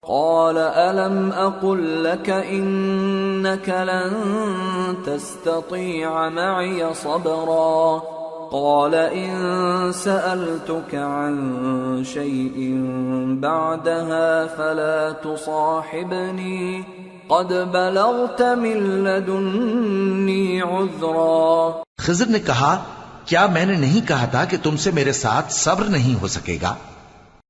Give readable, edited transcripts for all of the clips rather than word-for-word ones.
قال ألم أقل لك إنك لن تستطيع معي صبرا قال إن سألتك عن شيء بعدها فلا تصاحبني قد بلغت من لدني عذرا۔ خضر نے کہا کیا میں نے نہیں کہا تھا کہ تم سے میرے ساتھ صبر نہیں ہو سکے گا؟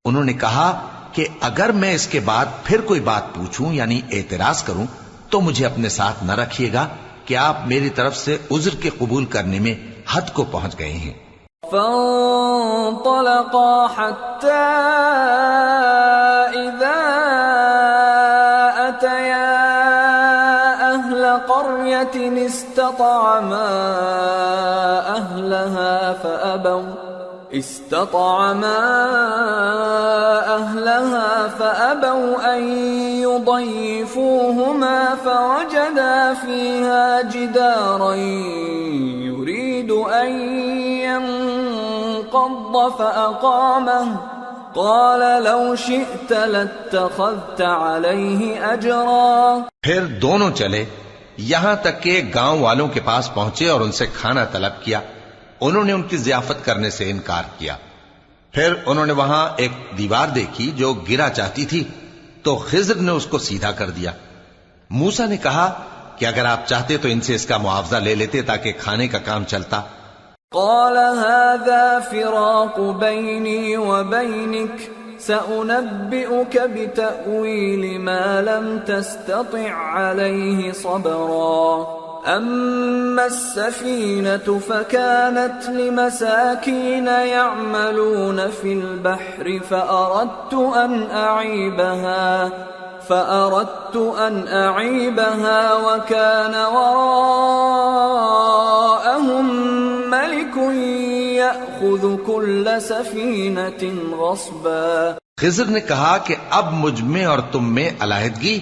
انہوں نے کہا کہ اگر میں اس کے بعد پھر کوئی بات پوچھوں یعنی اعتراض کروں تو مجھے اپنے ساتھ نہ رکھیے گا کہ آپ میری طرف سے عذر کے قبول کرنے میں حد کو پہنچ گئے ہیں۔ فانطلقا حتى إذا أتيا أهل قرية استطعما أهلها فأبوا أن يضيفوهما فوجدا فيها جدارا يريد أن ينقض فأقامه قال لو شئت لاتخذت عليه أجرا۔ پھر دونوں چلے یہاں تک کہ گاؤں والوں کے پاس پہنچے اور ان سے کھانا طلب کیا۔ انہوں نے ان کی ضیافت کرنے سے انکار کیا۔ پھر انہوں نے وہاں ایک دیوار دیکھی جو گرا چاہتی تھی تو خضر نے اس کو سیدھا کر دیا۔ موسیٰ نے کہا کہ اگر آپ چاہتے تو ان سے اس کا معاوضہ لے لیتے تاکہ کھانے کا کام چلتا۔ قال هذا فراق بيني وبينك سأنبئك بتأويل ما لم تستطع عليه صبرا أما السفينة فكانت لمساكين يعملون في البحر فأردت أن أعيبها وكان وراءهم ملك يأخذ كل سفينة غصبا۔ خضر نے کہا کہ اب مجھ میں اور تم میں علیحدگی،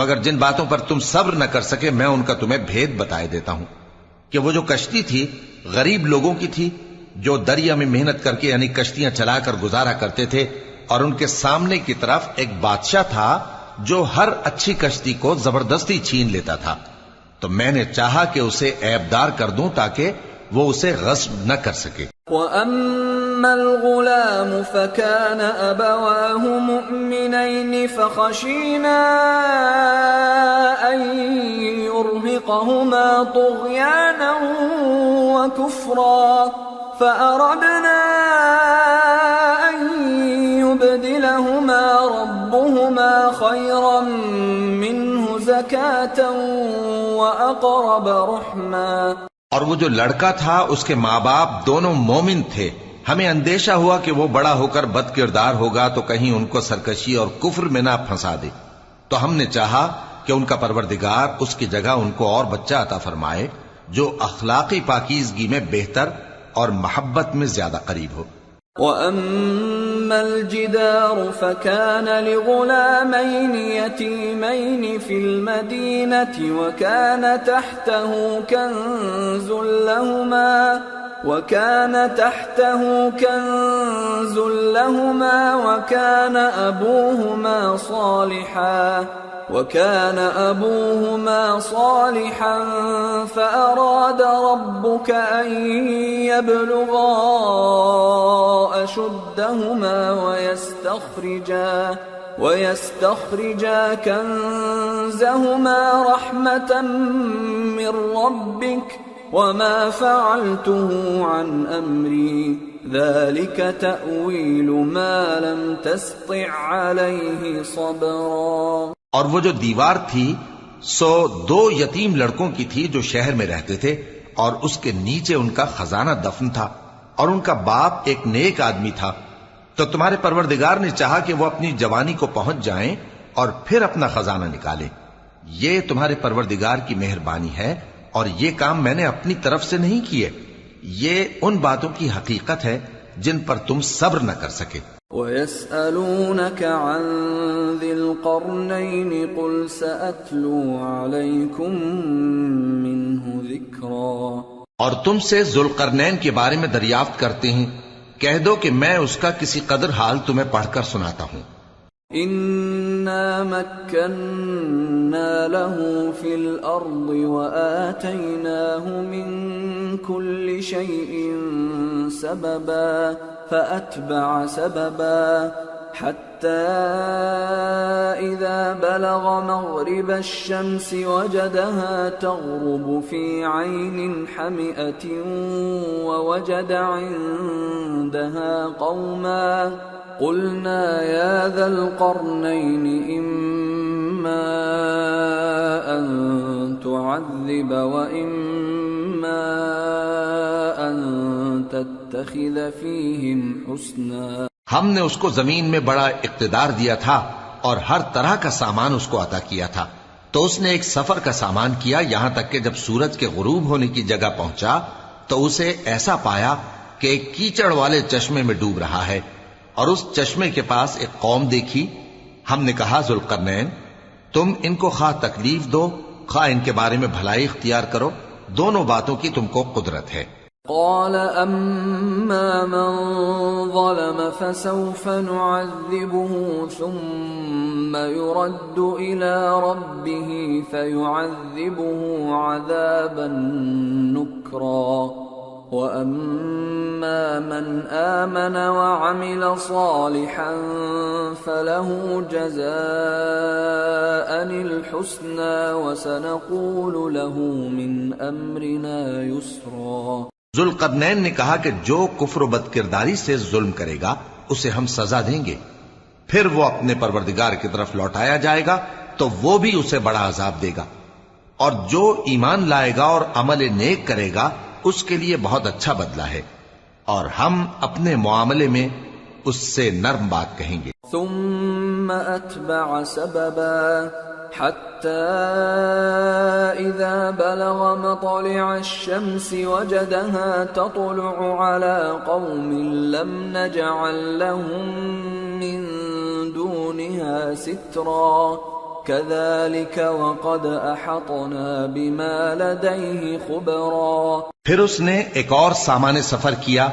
مگر جن باتوں پر تم صبر نہ کر سکے میں ان کا تمہیں بھید بتائے دیتا ہوں کہ وہ جو کشتی تھی غریب لوگوں کی تھی جو دریا میں محنت کر کے یعنی کشتیاں چلا کر گزارا کرتے تھے، اور ان کے سامنے کی طرف ایک بادشاہ تھا جو ہر اچھی کشتی کو زبردستی چھین لیتا تھا، تو میں نے چاہا کہ اسے عیبدار کر دوں تاکہ وہ اسے غصب نہ کر سکے۔ وَأَمَّا الْغُلَامُ فَكَانَ أَبَوَاهُ مُؤْمِنَيْنِ فَخَشِينَا أَن يُرْهِقَهُمَا طُغْيَانًا وَكُفْرًا فَأَرَدْنَا أَن يُبْدِلَهُمَا رَبُّهُمَا خَيْرًا مِّنْهُ زَكَاةً وَأَقْرَبَ رُحْمًا۔ اور وہ جو لڑکا تھا اس کے ماں باپ دونوں مومن تھے، ہمیں اندیشہ ہوا کہ وہ بڑا ہو کر بد کردار ہوگا تو کہیں ان کو سرکشی اور کفر میں نہ پھنسا دے، تو ہم نے چاہا کہ ان کا پروردگار اس کی جگہ ان کو اور بچہ عطا فرمائے جو اخلاقی پاکیزگی میں بہتر اور محبت میں زیادہ قریب ہو۔ وَأَمَّا الْجِدَارُ فَكَانَ لِغُلَامَيْنِ يَتِيمَيْنِ فِي الْمَدِينَةِ وَكَانَ تَحْتَهُ كَنْزٌ لَهُمَا وَكَانَ أَبُوهُمَا صَالِحًا فَأَرَادَ رَبُّكَ أَن يَبْلُغَا أَشُدَّهُمَا وَيَسْتَخْرِجَا كَنزَهُمَا رَحْمَةً مِّن رَّبِّكَ وَمَا فَعَلْتُهُ عَنْ أَمْرِي ذَلِكَ تَأْوِيلُ مَا لَمْ تَسْطِع عَلَيْهِ صَبْرًا۔ اور وہ جو دیوار تھی سو دو یتیم لڑکوں کی تھی جو شہر میں رہتے تھے، اور اس کے نیچے ان کا خزانہ دفن تھا، اور ان کا باپ ایک نیک آدمی تھا، تو تمہارے پروردگار نے چاہا کہ وہ اپنی جوانی کو پہنچ جائیں اور پھر اپنا خزانہ نکالے۔ یہ تمہارے پروردگار کی مہربانی ہے، اور یہ کام میں نے اپنی طرف سے نہیں کیے، یہ ان باتوں کی حقیقت ہے جن پر تم صبر نہ کر سکے۔ وَيَسْأَلُونَكَ عَنْ ذِي الْقَرْنَيْنِ قُلْ سَأَتْلُو عَلَيْكُمْ مِنْهُ ذِكْرًا۔ اور تم سے ذوالقرنین کے بارے میں دریافت کرتے ہیں، کہہ دو کہ میں اس کا کسی قدر حال تمہیں پڑھ کر سناتا ہوں۔ إنا مكنا له في الأرض وآتيناه من كل شيء سببا فأتبع سببا حتى إذا بلغ مغرب الشمس وجدها تغرب في عين حمئة ووجد عندها قوما قلنا يا ذا القرنين إما أن تعذب وإما أن تتخذ فيهم حسنا. ہم نے اس کو زمین میں بڑا اقتدار دیا تھا اور ہر طرح کا سامان اس کو عطا کیا تھا، تو اس نے ایک سفر کا سامان کیا، یہاں تک کہ جب سورج کے غروب ہونے کی جگہ پہنچا تو اسے ایسا پایا کہ ایک کیچڑ والے چشمے میں ڈوب رہا ہے، اور اس چشمے کے پاس ایک قوم دیکھی. ہم نے کہا ذوالقرنین تم ان کو خواہ تکلیف دو خواہ ان کے بارے میں بھلائی اختیار کرو، دونوں باتوں کی تم کو قدرت ہے. قال أما من ظلم فسوف نعذبه ثم يرد إلى ربه فيعذبه عذابا نكرا وأما من آمن وعمل صالحا فله جزاء الحسنى وسنقول له من أمرنا يسرا. ذوالقرنین نے کہا کہ جو کفر و بد کرداری سے ظلم کرے گا اسے ہم سزا دیں گے، پھر وہ اپنے پروردگار کی طرف لوٹایا جائے گا تو وہ بھی اسے بڑا عذاب دے گا، اور جو ایمان لائے گا اور عمل نیک کرے گا اس کے لیے بہت اچھا بدلہ ہے، اور ہم اپنے معاملے میں اس سے نرم بات کہیں گے. ثم أتبع سببا حتى إذا بلغ مطلع الشمس وجدها تطلع على قوم لم نجعل لهم من دونها سترا كذلك وقد أحطنا بما لديه خبرا. پھر اس نے ایک اور سامان سفر کیا،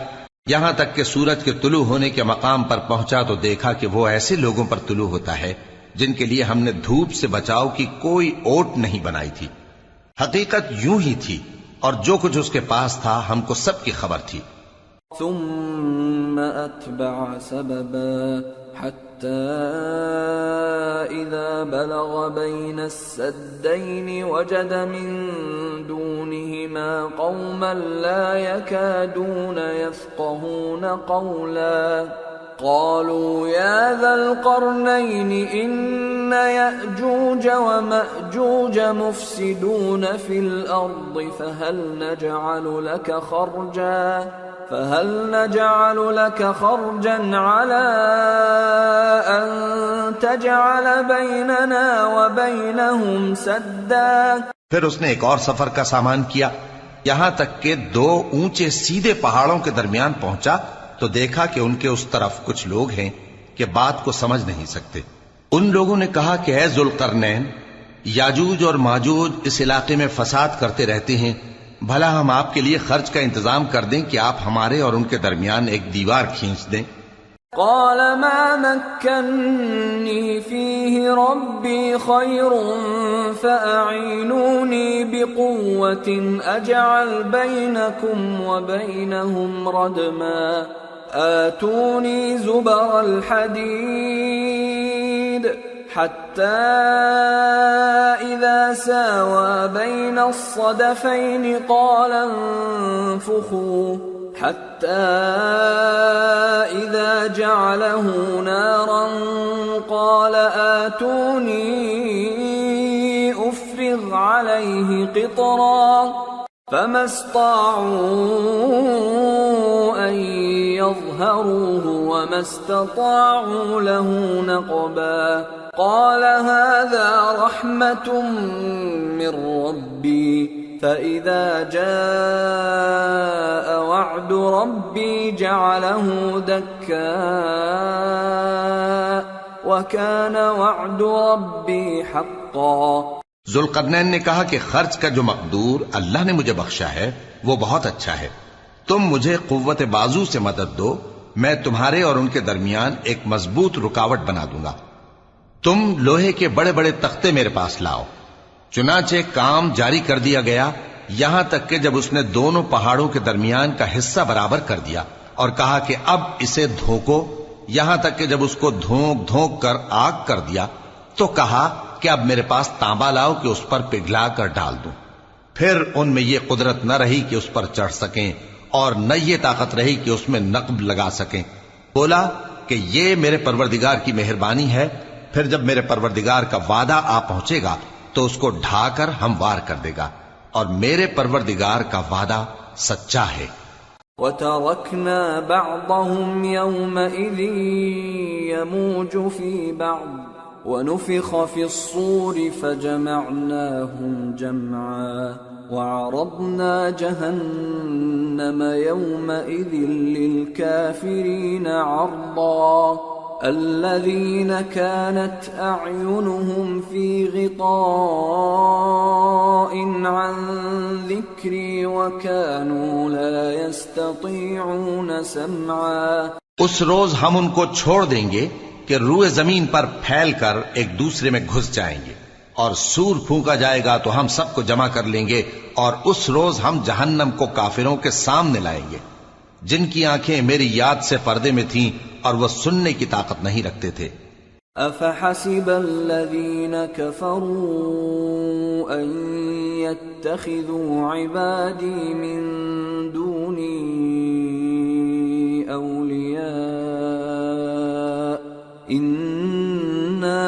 یہاں تک کہ سورج کے طلوع ہونے کے مقام پر پہنچا تو دیکھا کہ وہ ایسے لوگوں پر طلوع ہوتا ہے جن کے لیے ہم نے دھوپ سے بچاؤ کی کوئی اوٹ نہیں بنائی تھی. حقیقت یوں ہی تھی، اور جو کچھ اس کے پاس تھا ہم کو سب کی خبر تھی. ثم أتبع سببا حتى إذا بلغ بين السدين وجد من دونهما قوما لا يكادون يفقهون قولا قالوا يا ذا القرنين إن يأجوج ومأجوج مفسدون في الأرض فهل نجعل لك خرجا على أن تجعل بيننا وبينهم سدا. پھر اس نے ایک اور سفر کا سامان کیا، یہاں تک کہ دو اونچے سیدھے پہاڑوں کے درمیان پہنچا تو دیکھا کہ ان کے اس طرف کچھ لوگ ہیں کہ بات کو سمجھ نہیں سکتے. ان لوگوں نے کہا کہ اے ذوالقرنین، یاجوج اور ماجوج اس علاقے میں فساد کرتے رہتے ہیں، بھلا ہم آپ کے لیے خرچ کا انتظام کر دیں کہ آپ ہمارے اور ان کے درمیان ایک دیوار کھینچ دیں. قال ما مكنني فيه ربي خير فأعينوني بقوة أجعل بينكم وبينهم ردما آتوني زبر الحديد حتى إذا ساوى بين الصدفين قال انفخوا حتى إذا جعله نارا قال آتوني أفرغ عليه قطرا فما استطاعوا أن يظهروه وما استطاعوا له نقبا. قال هذا رحمة من ربي فإذا جاء وعد ربي جعله دكا وكان وعد ربي حقا. ذوالقرنین نے کہا کہ خرچ کا جو مقدور اللہ نے مجھے بخشا ہے وہ بہت اچھا ہے، تم مجھے قوت بازو سے مدد دو، میں تمہارے اور ان کے درمیان ایک مضبوط رکاوٹ بنا دوں گا. تم لوہے کے بڑے بڑے تختے میرے پاس لاؤ۔ چنانچہ کام جاری کر دیا گیا، یہاں تک کہ جب اس نے دونوں پہاڑوں کے درمیان کا حصہ برابر کر دیا اور کہا کہ اب اسے دھوکو، یہاں تک کہ جب اس کو دھونک دھونک کر آگ کر دیا تو کہا کہ اب میرے پاس تانبا لاؤ کہ اس پر پگھلا کر ڈال دوں۔ پھر ان میں یہ قدرت نہ رہی کہ اس پر چڑھ سکیں اور نہ یہ طاقت رہی کہ اس میں نقب لگا سکیں۔ بولا کہ یہ میرے پروردگار کی مہربانی ہے۔ پھر جب میرے پروردگار کا وعدہ آ پہنچے گا تو اس کو ڈھا کر ہموار کر دے گا، اور میرے پروردگار کا وعدہ سچا ہے۔ وَتَرَكْنَا بَعْضَهُمْ يَوْمَئِذٍ يَمُوجُ فِي بَعْضٍ وَنُفِخَ فِي الصُّورِ فَجَمَعْنَاهُمْ جَمْعًا وَعَرَضْنَا جَهَنَّمَ يَوْمَئِذٍ لِلْكَافِرِينَ عَرْضًا الذين كانت أعينهم في غطاء عن ذكري وكانوا لا يستطيعون سمعا۔ اس روز ہم ان کو چھوڑ دیں گے کہ روئے زمین پر پھیل کر ایک دوسرے میں گھس جائیں گے، اور سور پھونکا جائے گا تو ہم سب کو جمع کر لیں گے، اور اس روز ہم جہنم کو کافروں کے سامنے لائیں گے جن کی آنکھیں میری یاد سے پردے میں تھیں اور وہ سننے کی طاقت نہیں رکھتے تھے۔ أَفَحَسِبَ الَّذِينَ كَفَرُوا أَن يَتَّخِذُوا عِبَادِي مِن دُونِي أَوْلِيَاءَ إِنَّا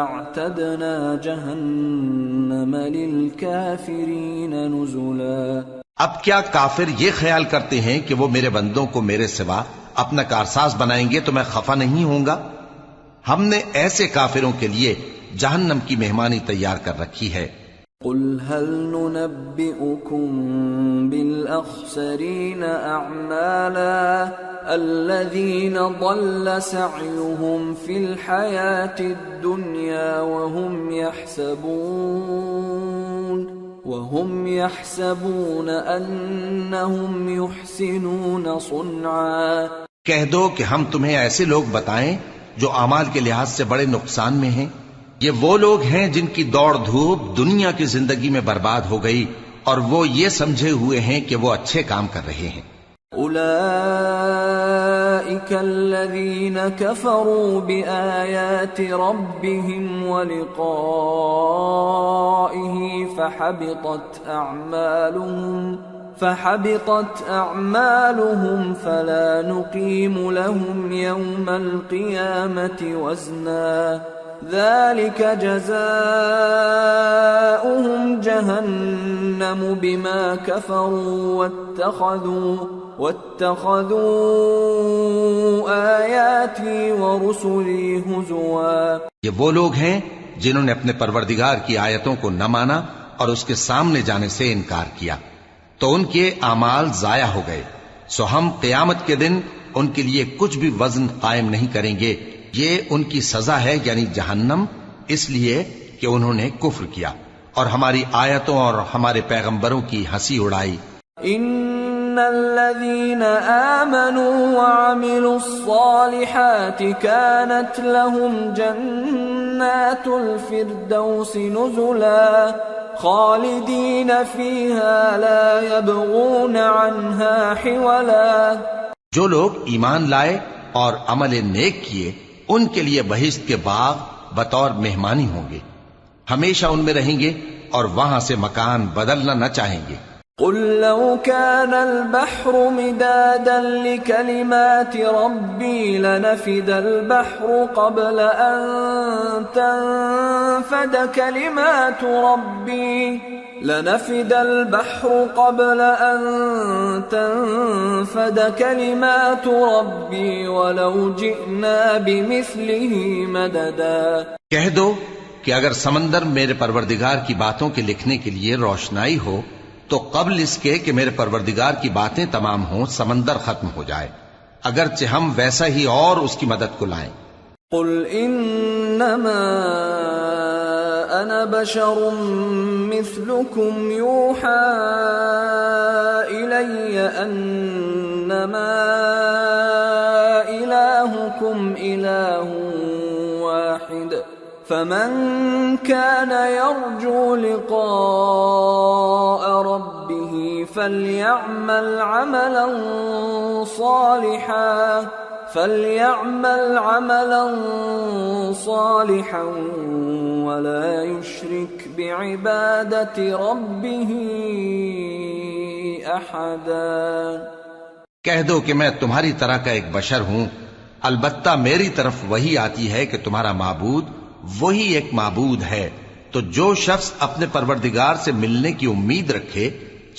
أَعْتَدْنَا جَهَنَّمَ لِلْكَافِرِينَ نُزُلًا۔ اب کیا کافر یہ خیال کرتے ہیں کہ وہ میرے بندوں کو میرے سوا اپنا کارساز بنائیں گے تو میں خفا نہیں ہوں گا؟ ہم نے ایسے کافروں کے لیے جہنم کی مہمانی تیار کر رکھی ہے۔ قل هل ننبئكم بالأخسرين أعمالا الذين ضل سعيهم في الحياة الدنيا وهم يحسبون أنهم يحسنون صنعا۔ کہہ دو کہ ہم تمہیں ایسے لوگ بتائیں جو اعمال کے لحاظ سے بڑے نقصان میں ہیں۔ یہ وہ لوگ ہیں جن کی دوڑ دھوپ دنیا کی زندگی میں برباد ہو گئی اور وہ یہ سمجھے ہوئے ہیں کہ وہ اچھے کام کر رہے ہیں۔ أولئك الذين كفروا بآيات ربهم ولقائه فحبطت أعمالهم فلا نقيم لهم يوم القيامة وزنا ذلك جزاؤهم جهنم بما كفروا واتخذوا آياتي ورسلي هزوا۔ یہ وہ لوگ ہیں جنہوں نے اپنے پروردگار کی آیتوں کو نہ مانا اور اس کے سامنے جانے سے انکار کیا تو ان کے اعمال ضائع ہو گئے، سو ہم قیامت کے دن ان کے لیے کچھ بھی وزن قائم نہیں کریں گے۔ یہ ان کی سزا ہے یعنی جہنم، اس لیے کہ انہوں نے کفر کیا اور ہماری آیتوں اور ہمارے پیغمبروں کی ہنسی اڑائی۔ ان الذين آمنوا وعملوا الصالحات كانت لهم جنات الفردوس نزلا خالدين فيها لا يبغون عنها حولا۔ جو لوگ ایمان لائے اور عمل نیک کیے ان کے لیے بہشت کے باغ بطور مہمانی ہوں گے، ہمیشہ ان میں رہیں گے اور وہاں سے مکان بدلنا نہ چاہیں گے۔ قل لو كان البحر مدادا لكلمات ربي لنفد البحر قبل أن تنفد كلمات ربي ولو جئنا بمثله مددا۔ کہہ دو کہ اگر سمندر میرے پروردگار کی باتوں کے لکھنے کے لیے روشنائی ہو تو قبل اس کے کہ میرے پروردگار کی باتیں تمام ہوں سمندر ختم ہو جائے، اگرچہ ہم ویسا ہی اور اس کی مدد کو لائیں۔ قل انما انا بشر مثلكم يوحى الي انما الهكم اله واحد فمن كان يرجو لقاء ربه فليعمل عملا صالحا ولا يشرك بعبادة ربه أحدا۔ کہہ دو کہ میں تمہاری طرح کا ایک بشر ہوں، البتہ میری طرف وہی آتی ہے کہ تمہارا معبود وہی ایک معبود ہے، تو جو شخص اپنے پروردگار سے ملنے کی امید رکھے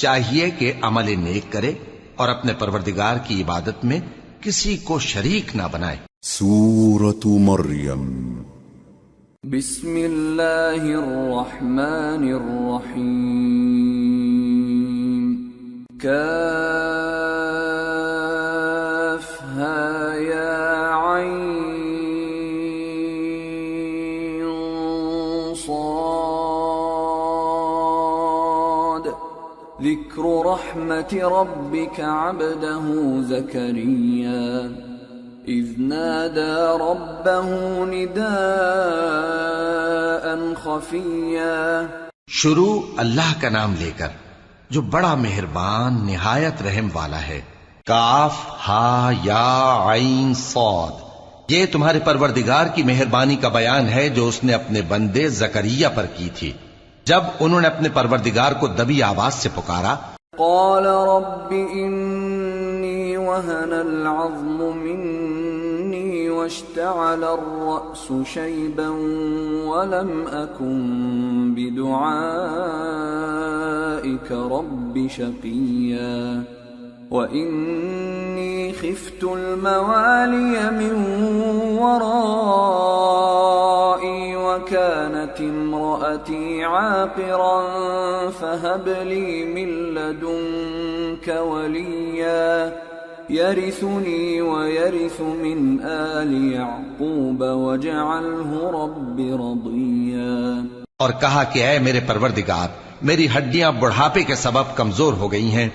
چاہیے کہ عمل نیک کرے اور اپنے پروردگار کی عبادت میں کسی کو شریک نہ بنائے۔ سورة مریم۔ بسم اللہ الرحمن الرحیم۔ کافہا یا عین صاد۔ ذکر رحمت ربک عبدہ زکریا اذ نادى ربه نداء خفيا۔ شروع اللہ کا نام لے کر جو بڑا مہربان نہایت رحم والا ہے۔ کاف ہا یا عین صاد، یہ تمہارے پروردگار کی مہربانی کا بیان ہے جو اس نے اپنے بندے زکریا پر کی تھی جب انہوں نے اپنے پروردگار کو دبی آواز سے پکارا۔ قال رب انی وهن العظم مني واشتعل الرأس شيبا ولم أكن بدعائك رب شقيا وإني خفت الموالي من ورائي وكانت امرأتي عاقرا فهب لي من لدنك وليا يرثني ويرث من آل يعقوب واجعله رب رضيا۔ اور کہا کہ اے میرے پروردگار، میری ہڈیاں بڑھاپے کے سبب کمزور ہو گئی ہیں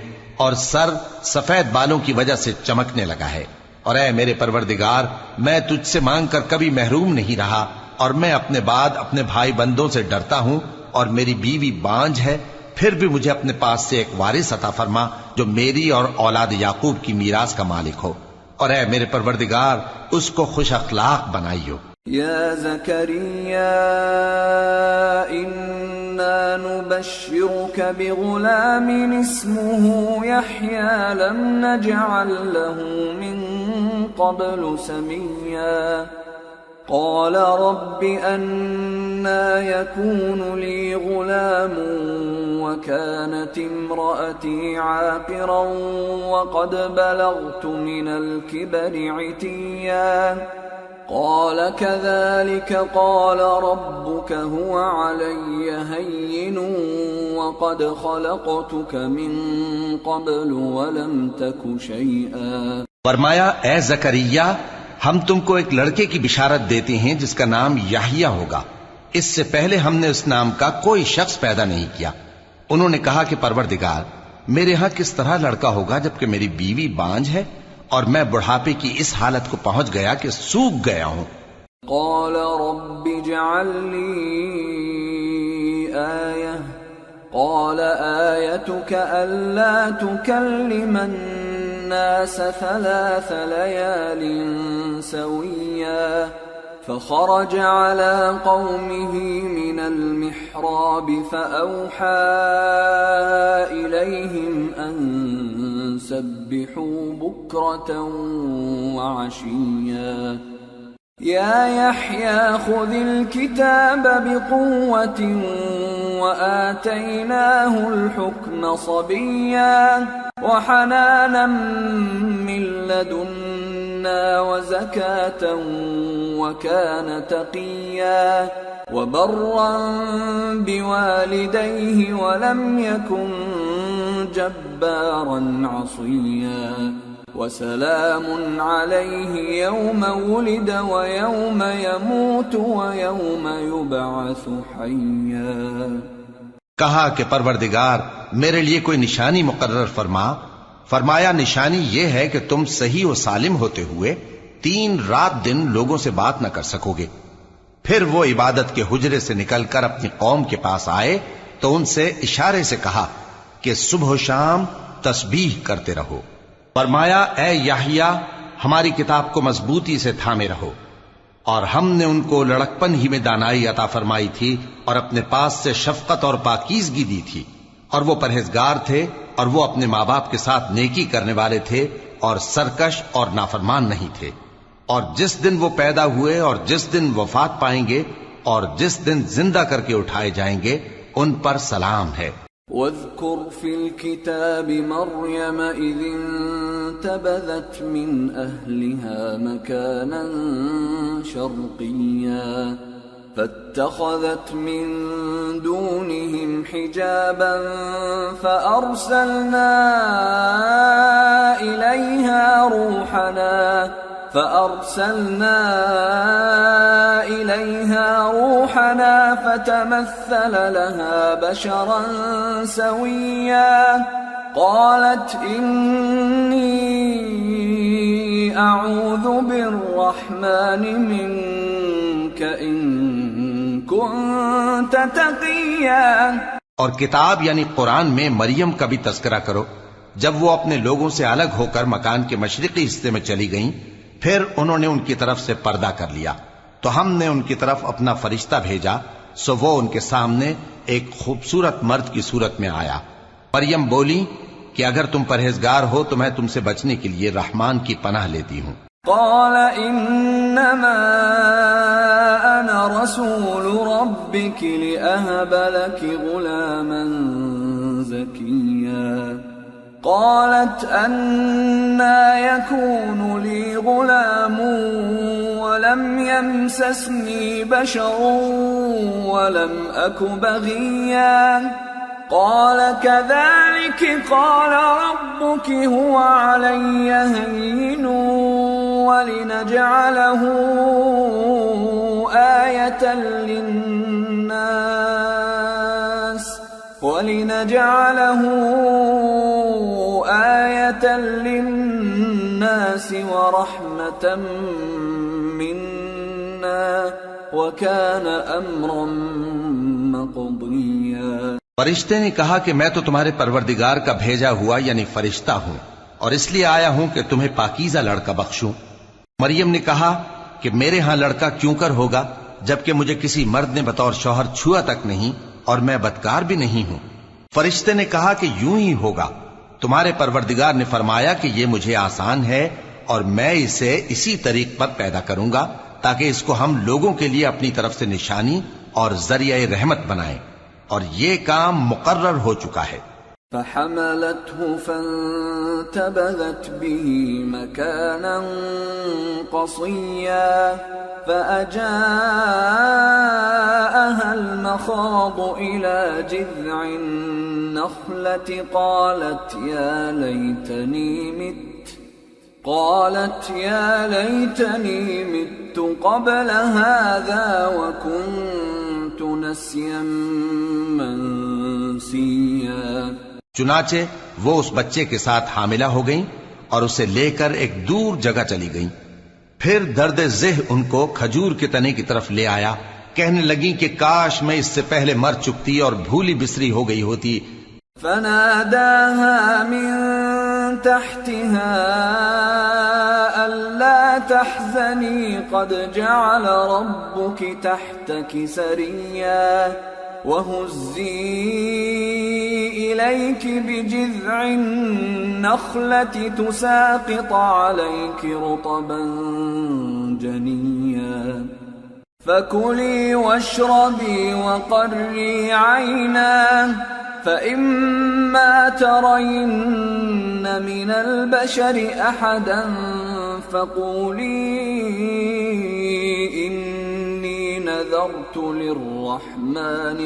اور سر سفید بالوں کی وجہ سے چمکنے لگا ہے، اور اے میرے پروردگار میں تجھ سے مانگ کر کبھی محروم نہیں رہا، اور میں اپنے بعد اپنے بھائی بندوں سے ڈرتا ہوں، اور میری بیوی بانجھ ہے، پھر بھی مجھے اپنے پاس سے ایک وارث عطا فرما جو میری اور اولاد یعقوب کی میراث کا مالک ہو، اور اے میرے پروردگار اس کو خوش اخلاق بنائیو۔ یا زکریا انا نبشرك بغلام اسمه يحيى لم نجعل له من قبل سميا قال رب أنا يكون لي غلام وكانت امرأتي عاقرا وقد بلغت من الكبر عتيا قال كذلك قال ربك هو علي هين وقد خلقتك من قبل ولم تك شيئا۔ فرمایا اے زکریا ہم تم کو ایک لڑکے کی بشارت دیتے ہیں جس کا نام یحییٰ ہوگا، اس سے پہلے ہم نے اس نام کا کوئی شخص پیدا نہیں کیا۔ انہوں نے کہا کہ پروردگار میرے ہاں کس طرح لڑکا ہوگا جبکہ میری بیوی بانجھ ہے اور میں بڑھاپے کی اس حالت کو پہنچ گیا کہ سوکھ گیا ہوں۔ قال رب اجعل لي آية قال آيتك ألا تكلم الناس 3 ليال سويا فخرج على قومه من المحراب فأوحى إليهم أن سبحوا بكرة وعشيا يا يحيى خذ الكتاب بقوة وآتيناه الحكم صبيا وحنانا من لدنا وزكاة وكان تقيا وبرا بوالديه ولم يكن جبارا عصيا وسلام عليه يوم ولد ويوم يموت ويوم يبعث حيا۔ کہا کہ پروردگار میرے لیے کوئی نشانی مقرر فرما۔ فرمایا نشانی یہ ہے کہ تم صحیح و سالم ہوتے ہوئے 3 رات دن لوگوں سے بات نہ کر سکو گے، پھر وہ عبادت کے حجرے سے نکل کر اپنی قوم کے پاس آئے تو ان سے اشارے سے کہا کہ صبح و شام تسبیح کرتے رہو۔ فرمایا اے یحییٰ ہماری کتاب کو مضبوطی سے تھامے رہو، اور ہم نے ان کو لڑکپن ہی میں دانائی عطا فرمائی تھی اور اپنے پاس سے شفقت اور پاکیزگی دی تھی، اور وہ پرہیزگار تھے اور وہ اپنے ماں باپ کے ساتھ نیکی کرنے والے تھے اور سرکش اور نافرمان نہیں تھے۔ اور جس دن وہ پیدا ہوئے اور جس دن وفات پائیں گے اور جس دن زندہ کر کے اٹھائے جائیں گے ان پر سلام ہے۔ واذكر في الكتاب مريم إذ انتبذت من أهلها مكانا شرقيا فاتخذت من دونهم حجابا فأرسلنا إليها روحنا فتمثل لها بشرا سويا قالت إني أعوذ بالرحمن منك إن كنت تقيا۔ اور کتاب یعنی قرآن میں مریم کا بھی تذکرہ کرو جب وہ اپنے لوگوں سے الگ ہو کر مکان کے مشرقی حصے میں چلی گئیں، پھر انہوں نے ان کی طرف سے پردہ کر لیا تو ہم نے ان کی طرف اپنا فرشتہ بھیجا، سو وہ ان کے سامنے ایک خوبصورت مرد کی صورت میں آیا۔ مریم بولی کہ اگر تم پرہیزگار ہو تو میں تم سے بچنے کے لیے رحمان کی پناہ لیتی ہوں۔ قال انما انا رسول ربك لأهب لك غلاما زكيا قالت أنا يكون لي غلام ولم يمسسني بشر ولم أك بغيا قال كذلك قال ربك هو علي هين ولنجعله آية للناس ورحمة منا وكان أمرا مقضيا۔ فرشتے نے کہا کہ میں تو تمہارے پروردگار کا بھیجا ہوا یعنی فرشتہ ہوں، اور اس لیے آیا ہوں کہ تمہیں پاکیزہ لڑکا بخشوں۔ مریم نے کہا کہ میرے ہاں لڑکا کیوں کر ہوگا جبکہ مجھے کسی مرد نے بطور شوہر چھوا تک نہیں اور میں بدکار بھی نہیں ہوں۔ فرشتے نے کہا کہ یوں ہی ہوگا، تمہارے پروردگار نے فرمایا کہ یہ مجھے آسان ہے اور میں اسے اسی طریق پر پیدا کروں گا تاکہ اس کو ہم لوگوں کے لیے اپنی طرف سے نشانی اور ذریعہ رحمت بنائیں، اور یہ کام مقرر ہو چکا ہے۔ فحملته فانتبذت به مكانا قصيا فأجاءها المخاض إلى جذع النخلة قالت يا ليتني مت قبل هذا وكنت نسيا منسيا۔ چنانچہ وہ اس بچے کے ساتھ حاملہ ہو گئیں اور اسے لے کر ایک دور جگہ چلی گئیں۔ پھر درد ذہ ان کو کھجور کے تنے کی طرف لے آیا، کہنے لگیں کہ کاش میں اس سے پہلے مر چکتی اور بھولی بسری ہو گئی ہوتی۔ فناداها من تحتها ألا تحزني قد جعل ربك تحتك سريا وهزي إليك بجذع النخلة تساقط عليك رطبا جنيا فكلي واشربي وقري عينا فإما ترين من البشر أحدا فقولي إني نذرت للرحمن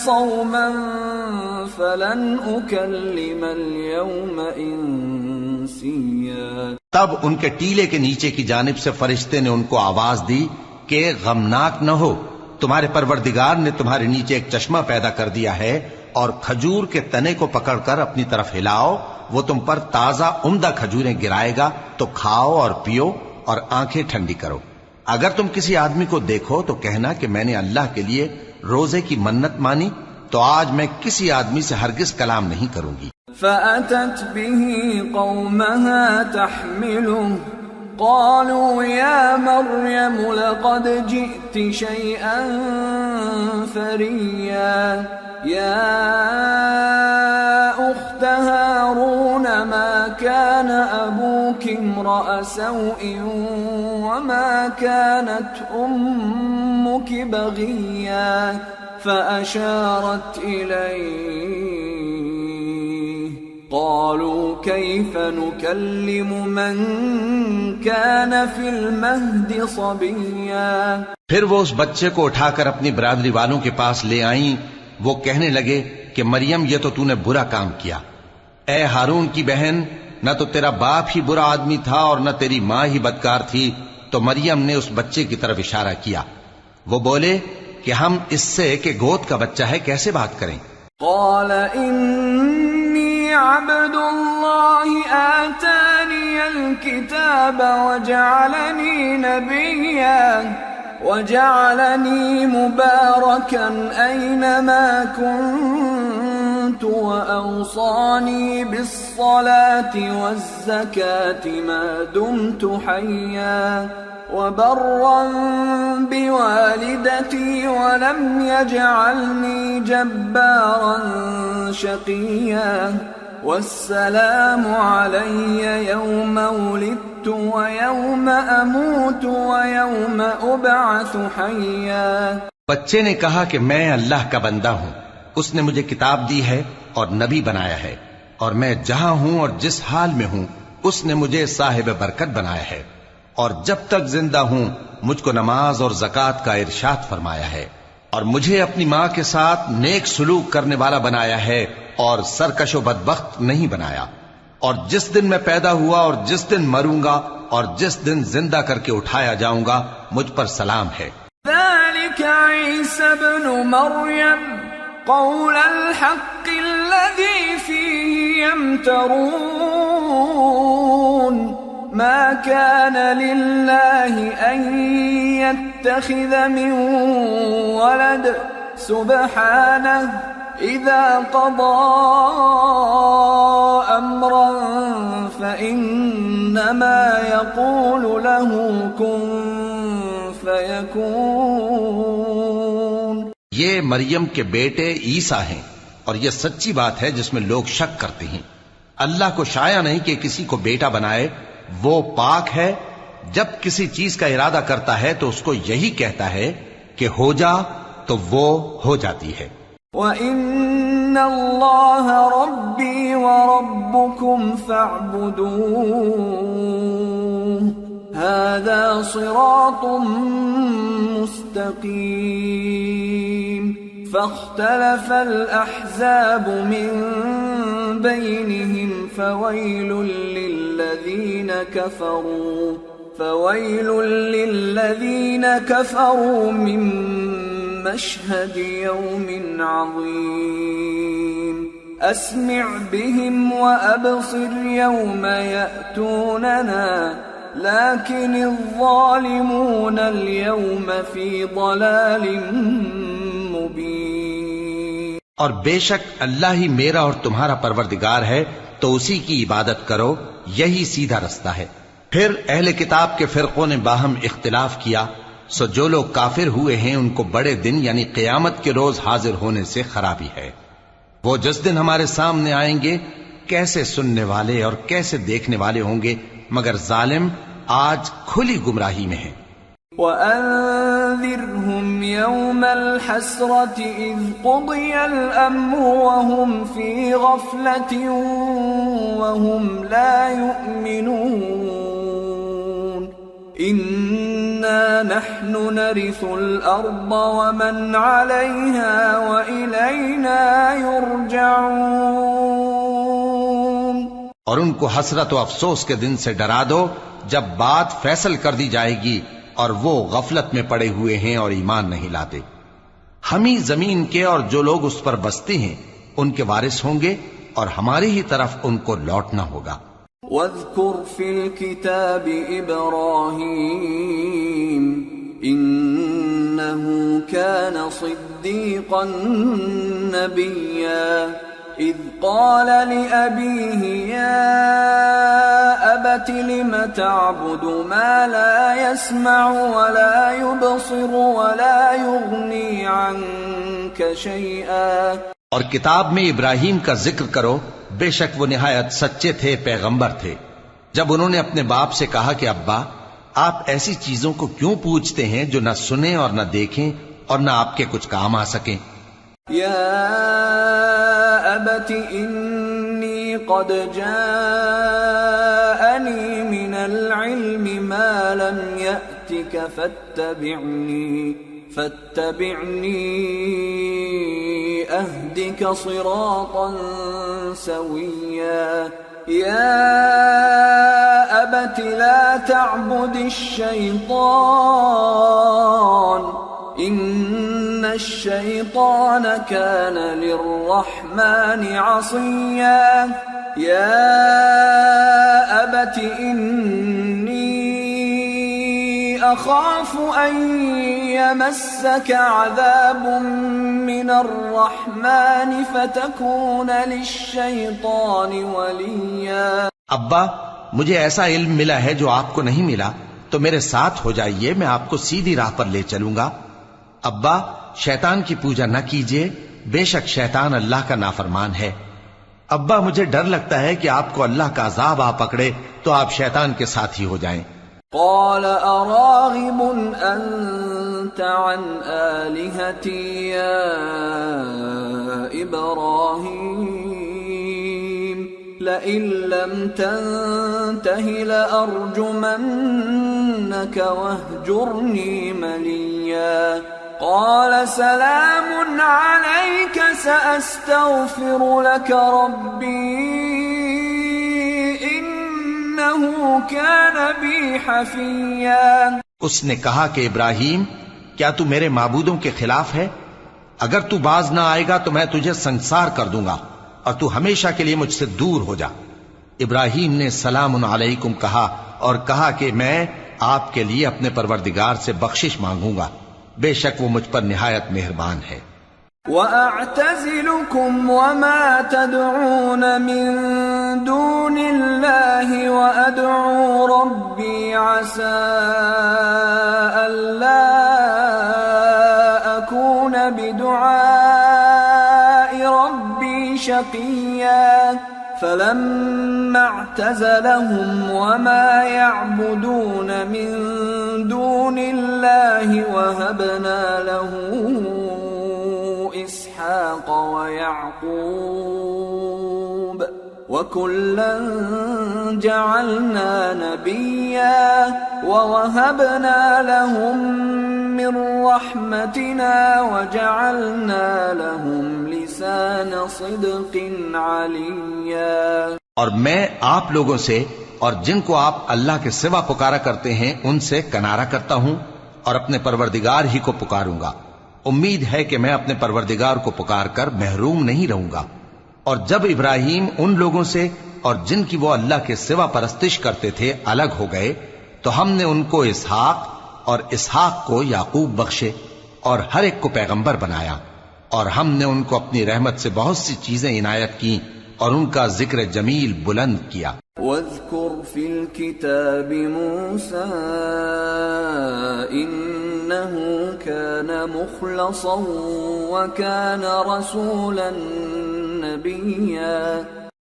صوما فلن أكلم اليوم إنسيا۔ تب ان کے ٹیلے کے نیچے کی جانب سے فرشتے نے ان کو آواز دی کہ غمناک نہ ہو، تمہارے پروردگار نے تمہارے نیچے ایک چشمہ پیدا کر دیا ہے، اور کھجور کے تنے کو پکڑ کر اپنی طرف ہلاؤ وہ تم پر تازہ عمدہ کھجوریں گرائے گا تو کھاؤ اور پیو اور آنکھیں ٹھنڈی کرو۔ اگر تم کسی آدمی کو دیکھو تو کہنا کہ میں نے اللہ کے لیے روزے کی منت مانی، تو آج میں کسی آدمی سے ہرگز کلام نہیں کروں گی۔ فأتت به قومها تحمله قالوا يا مريم لقد جئت شيئا فريا يا أخت هارون ما كان أبوك امرأ سوء وما كانت أمك بغيا فأشارت إليه قالوا كيف نكلم من كان في المهد صبيا۔ پھر وہ اس بچے کو اٹھا کر اپنی برادری والوں کے پاس لے آئیں۔ وہ کہنے لگے کہ مریم یہ تو نے برا کام کیا۔ اے ہارون کی بہن، نہ تو تیرا باپ ہی برا آدمی تھا اور نہ تیری ماں ہی بدکار تھی۔ تو مریم نے اس بچے کی طرف اشارہ کیا۔ وہ بولے کہ ہم اس سے کہ گود کا بچہ ہے کیسے بات کریں؟ قال إني عبد الله آتاني الكتاب وجعلني نبيا وجعلني مباركا أينما كنت وأوصاني بالصلاة والزكاة ما دمت حيا وبرا بوالدتي ولم يجعلني جبارا شقيا والسلام علي يوم ولدت ويوم أموت ويوم أبعث حيا۔ بچے نے کہا کہ میں اللہ کا بندہ ہوں، اس نے مجھے کتاب دی ہے اور نبی بنایا ہے، اور میں جہاں ہوں اور جس حال میں ہوں اس نے مجھے صاحب برکت بنایا ہے، اور جب تک زندہ ہوں مجھ کو نماز اور زکوٰۃ کا ارشاد فرمایا ہے، اور مجھے اپنی ماں کے ساتھ نیک سلوک کرنے والا بنایا ہے اور سرکش و بدبخت نہیں بنایا، اور جس دن میں پیدا ہوا اور جس دن مروں گا اور جس دن زندہ کر کے اٹھایا جاؤں گا مجھ پر سلام ہے۔ ذلك عيسى ابن مريم قول الحق الذي فيه يمترون ما كان لله أن يتخذ من ولد سبحانه إذا قضى أمرا فإنما يقول له كن فيكون۔ یہ مریم کے بیٹے عیسیٰ ہیں، اور یہ سچی بات ہے جس میں لوگ شک کرتے ہیں۔ اللہ کو شایع نہیں کہ کسی کو بیٹا بنائے، وہ پاک ہے، جب کسی چیز کا ارادہ کرتا ہے تو اس کو یہی کہتا ہے کہ ہو جا تو وہ ہو جاتی ہے۔ وَإِنَّ اللَّهَ رَبِّي وَرَبُّكُمْ فَاعْبُدُوهُ هَذَا صِرَاطٌ مُسْتَقِيمٌ۔ فاختلف الأحزاب من بينهم فويل للذين كفروا من مشهد يوم عظيم أسمع بهم وأبصر يوم يأتوننا لكن الظالمون اليوم في ضلال مبين۔ اور بے شک اللہ ہی میرا اور تمہارا پروردگار ہے، تو اسی کی عبادت کرو، یہی سیدھا رستہ ہے۔ پھر اہل کتاب کے فرقوں نے باہم اختلاف کیا، سو جو لوگ کافر ہوئے ہیں ان کو بڑے دن یعنی قیامت کے روز حاضر ہونے سے خرابی ہے۔ وہ جس دن ہمارے سامنے آئیں گے کیسے سننے والے اور کیسے دیکھنے والے ہوں گے، مگر ظالم آج کھلی گمراہی میں ہیں۔ وَأَنذِرْهُمْ يَوْمَ الْحَسْرَةِ إِذْ قُضِيَ الْأَمْرُ وَهُمْ فِي غَفْلَةٍ وَهُمْ لَا يُؤْمِنُونَ إِنَّا نَحْنُ نَرِثُ الْأَرْضَ وَمَنْ عَلَيْهَا وَإِلَيْنَا يُرْجَعُونَ۔ اور ان کو حسرت و افسوس کے دن سے ڈرا دو جب بات فیصل کر دی جائے گی اور وہ غفلت میں پڑے ہوئے ہیں اور ایمان نہیں لاتے۔ ہم ہی زمین کے اور جو لوگ اس پر بستے ہیں ان کے وارث ہوں گے، اور ہماری ہی طرف ان کو لوٹنا ہوگا۔ واذكر في الكتاب إبراهيم إنه كان صديقا نبيا إذ قال لأبيه يا أبت لم تعبد ما لا يسمع ولا يبصر ولا يغني عنك شيئا۔ اور کتاب میں ابراہیم کا ذکر کرو، بے شک وہ نہایت سچے تھے، پیغمبر تھے، جب انہوں نے اپنے باپ سے کہا کہ ابا آپ ایسی چیزوں کو کیوں پوچھتے ہیں جو نہ سنیں اور نہ دیکھیں اور نہ آپ کے کچھ کام آ سکیں۔ یا ابت انی قد جاءنی من العلم ما لم یأتک فاتبعنی اہدک صراطا سویا۔ یا ابت لا تعبد الشیطان ان الشیطان کان للرحمن عصیا۔ یا ابت انی اخاف ان یمسک عذاب من الرحمن فتکون للشیطان ولیا۔ ابا مجھے ایسا علم ملا ہے جو آپ کو نہیں ملا، تو میرے ساتھ ہو جائیے، میں آپ کو سیدھی راہ پر لے چلوں گا۔ ابا شیطان کی پوجا نہ کیجیے، بے شک شیطان اللہ کا نافرمان ہے۔ ابا مجھے ڈر لگتا ہے کہ آپ کو اللہ کا عذاب آ پکڑے تو آپ شیطان کے ساتھی ہو جائیں۔ قال اراغب انت عن آلهتي يا ابراهيم لئن لم تنته لأرجمنك واهجرني مليا۔ قال سلام عليك سأستغفر لك ربي إنه كان بي حفيا۔ اس نے کہا کہ ابراہیم کیا تو میرے معبودوں کے خلاف ہے؟ اگر تو باز نہ آئے گا تو میں تجھے سنسار کر دوں گا اور تو ہمیشہ کے لیے مجھ سے دور ہو جا۔ ابراہیم نے سلام علیکم کہا اور کہا کہ میں آپ کے لیے اپنے پروردگار سے بخشش مانگوں گا، بے شک وہ مجھ پر نہایت مہربان ہے۔ وَأَعْتَزِلُكُمْ وَمَا تَدْعُونَ مِن دُونِ اللَّهِ وَأَدْعُو رَبِّي عَسَىٰ أَلَّا أَكُونَ بِدُعَاءِ رَبِّي شَقِيًّا۔ فَلَمَّا اعْتَزَلَهُمْ وَمَا يَعْبُدُونَ مِن دُونِ اللَّهِ وَهَبْنَا لَهُ إسحاق ويعقوب وكلا جعلنا نبيا ووهبنا لهم من رحمتنا وجعلنا لهم لسان صدق عليا۔ اور میں آپ لوگوں سے اور جن کو آپ اللہ کے سوا پکارا کرتے ہیں ان سے کنارہ کرتا ہوں اور اپنے پروردگار ہی کو پکاروں گا۔ امید ہے کہ میں اپنے پروردگار کو پکار کر محروم نہیں رہوں گا۔ اور جب ابراہیم ان لوگوں سے اور جن کی وہ اللہ کے سوا پرستش کرتے تھے الگ ہو گئے تو ہم نے ان کو اسحاق اور اسحاق کو یعقوب بخشے اور ہر ایک کو پیغمبر بنایا، اور ہم نے ان کو اپنی رحمت سے بہت سی چیزیں عنایت کی اور ان کا ذکر جمیل بلند کیا۔ واذكر في الكتاب موسى إنه كان مخلصا وكان رسولا نبيا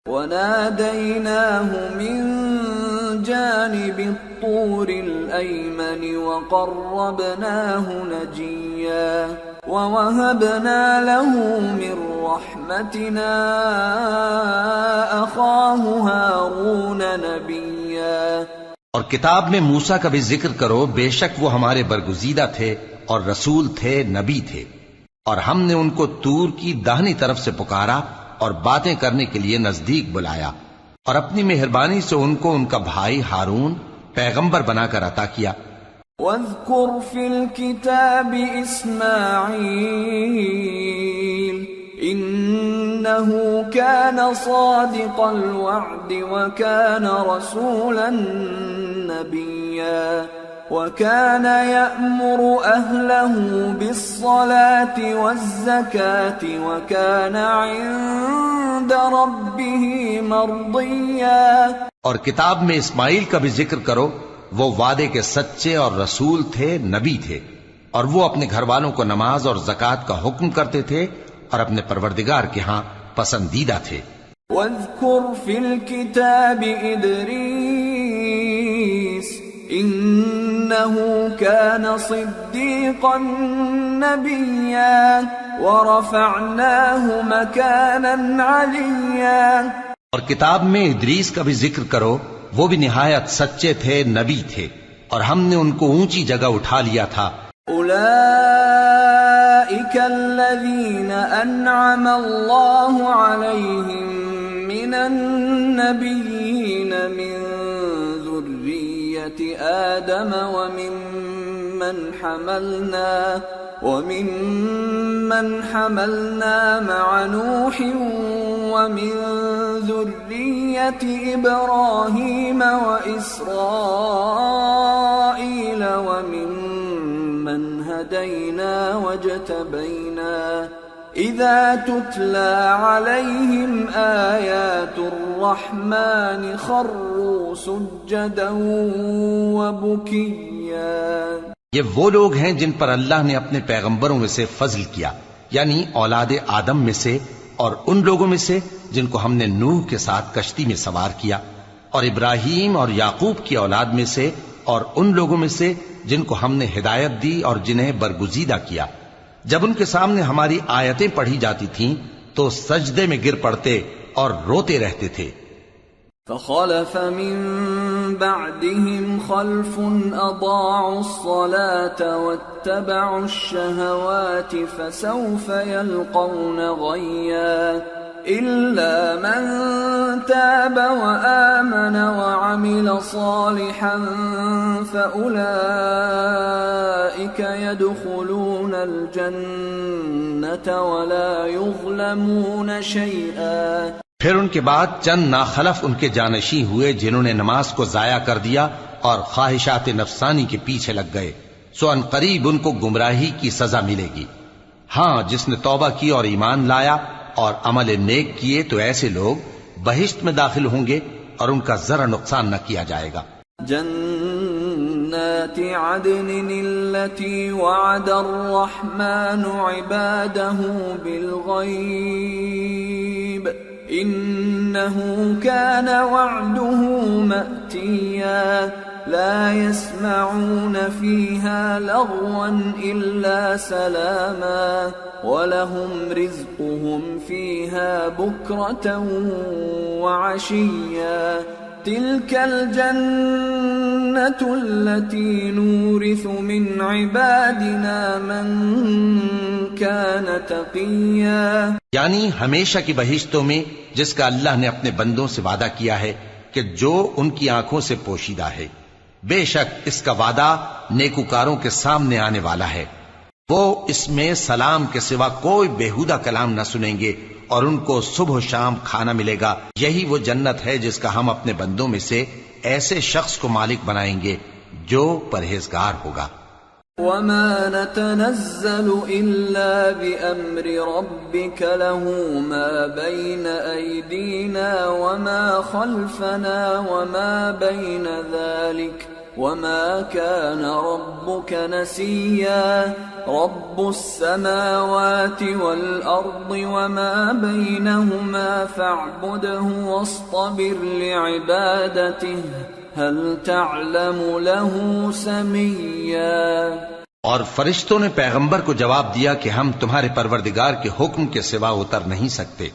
وناديناه من جانب الطور الأيمن وقربناه نجيا ووهبنا له من رحمتنا أخاه هارون نبيا۔ اور کتاب میں موسیٰ کا بھی ذکر کرو، بے شک وہ ہمارے برگزیدہ تھے اور رسول تھے، نبی تھے، اور ہم نے ان کو طور کی داہنی طرف سے پکارا اور باتیں کرنے کے لیے نزدیک بلایا، اور اپنی مہربانی سے ان کو ان کا بھائی ہارون پیغمبر بنا کر عطا کیا۔ واذكر في الكتاب إسماعيل إنه كان صادق الوعد وكان رسولا نبيا وكان يأمر أهله بالصلاة والزكاة وكان عند ربه مرضيا. اور کتاب میں اسماعیل کا بھی ذکر کرو، وہ وعدے کے سچے اور رسول تھے، نبی تھے، اور وہ اپنے گھر والوں کو نماز اور زکوٰۃ کا حکم کرتے تھے اور اپنے پروردگار کے ہاں پسندیدہ تھے. وَاذْكُرْ فِي الْكِتَابِ إِدْرِيسَ إِنَّهُ كَانَ صِدِّيقًا نَبِيًّا وَرَفَعْنَاهُ مَكَانًا عَلِيًّا. اور کتاب میں ادریس کا بھی ذکر کرو، وہ بھی نہایت سچے تھے، نبی تھے، اور ہم نے ان کو اونچی جگہ اٹھا لیا تھا. أولئك الذين أنعم الله عليهم من النبيين من ذرية آدم ومن حملنا مع نوح ومن ذرية إبراهيم وإسرائيل وممن هدينا واجتبينا إذا تتلى عليهم آيات الرحمن خروا سجدا وبكيا. یہ وہ لوگ ہیں جن پر اللہ نے اپنے پیغمبروں میں سے فضل کیا، یعنی اولاد آدم میں سے، اور ان لوگوں میں سے جن کو ہم نے نوح کے ساتھ کشتی میں سوار کیا، اور ابراہیم اور یعقوب کی اولاد میں سے، اور ان لوگوں میں سے جن کو ہم نے ہدایت دی اور جنہیں برگزیدہ کیا. جب ان کے سامنے ہماری آیتیں پڑھی جاتی تھیں تو سجدے میں گر پڑتے اور روتے رہتے تھے. فخلف من بعدهم خلف أضاعوا الصلاة واتبعوا الشهوات فسوف يلقون غيا إلا من تاب وآمن وعمل صالحا فأولئك يدخلون الجنة ولا يظلمون شيئا. پھر ان کے بعد چند ناخلف ان کے جانشیں ہوئے جنہوں نے نماز کو ضائع کر دیا اور خواہشات نفسانی کے پیچھے لگ گئے، سو ان قریب ان کو گمراہی کی سزا ملے گی. ہاں، جس نے توبہ کی اور ایمان لایا اور عمل نیک کیے تو ایسے لوگ بہشت میں داخل ہوں گے اور ان کا ذرا نقصان نہ کیا جائے گا. جنات عدن التي وعد الرحمن عباده بالغيب إنه كان وعده مأتيا لا يسمعون فيها لغوا إلا سلاما ولهم رزقهم فيها بكرة وعشيا تلك الجنة التي نورث من عبادنا من كان تقيا. یعنی ہمیشہ کی بہشتوں میں جس کا اللہ نے اپنے بندوں سے وعدہ کیا ہے کہ جو ان کی آنکھوں سے پوشیدہ ہے، بے شک اس کا وعدہ نیکوکاروں کے سامنے آنے والا ہے. وہ اس میں سلام کے سوا کوئی بیہودہ کلام نہ سنیں گے اور ان کو صبح و شام کھانا ملے گا. یہی وہ جنت ہے جس کا ہم اپنے بندوں میں سے ایسے شخص کو مالک بنائیں گے جو پرہیزگار ہوگا. وما نتنزل إلا بأمر ربك له ما بين أيدينا وما خلفنا وما بين ذلك وما كان ربك نسيا. رب السماوات والأرض وما بينهما فاعبده واصطبر لعبادته هل تعلم له سميا. اور فرشتوں نے پیغمبر کو جواب دیا کہ ہم تمہارے پروردگار کے حکم کے سوا اتر نہیں سکتے.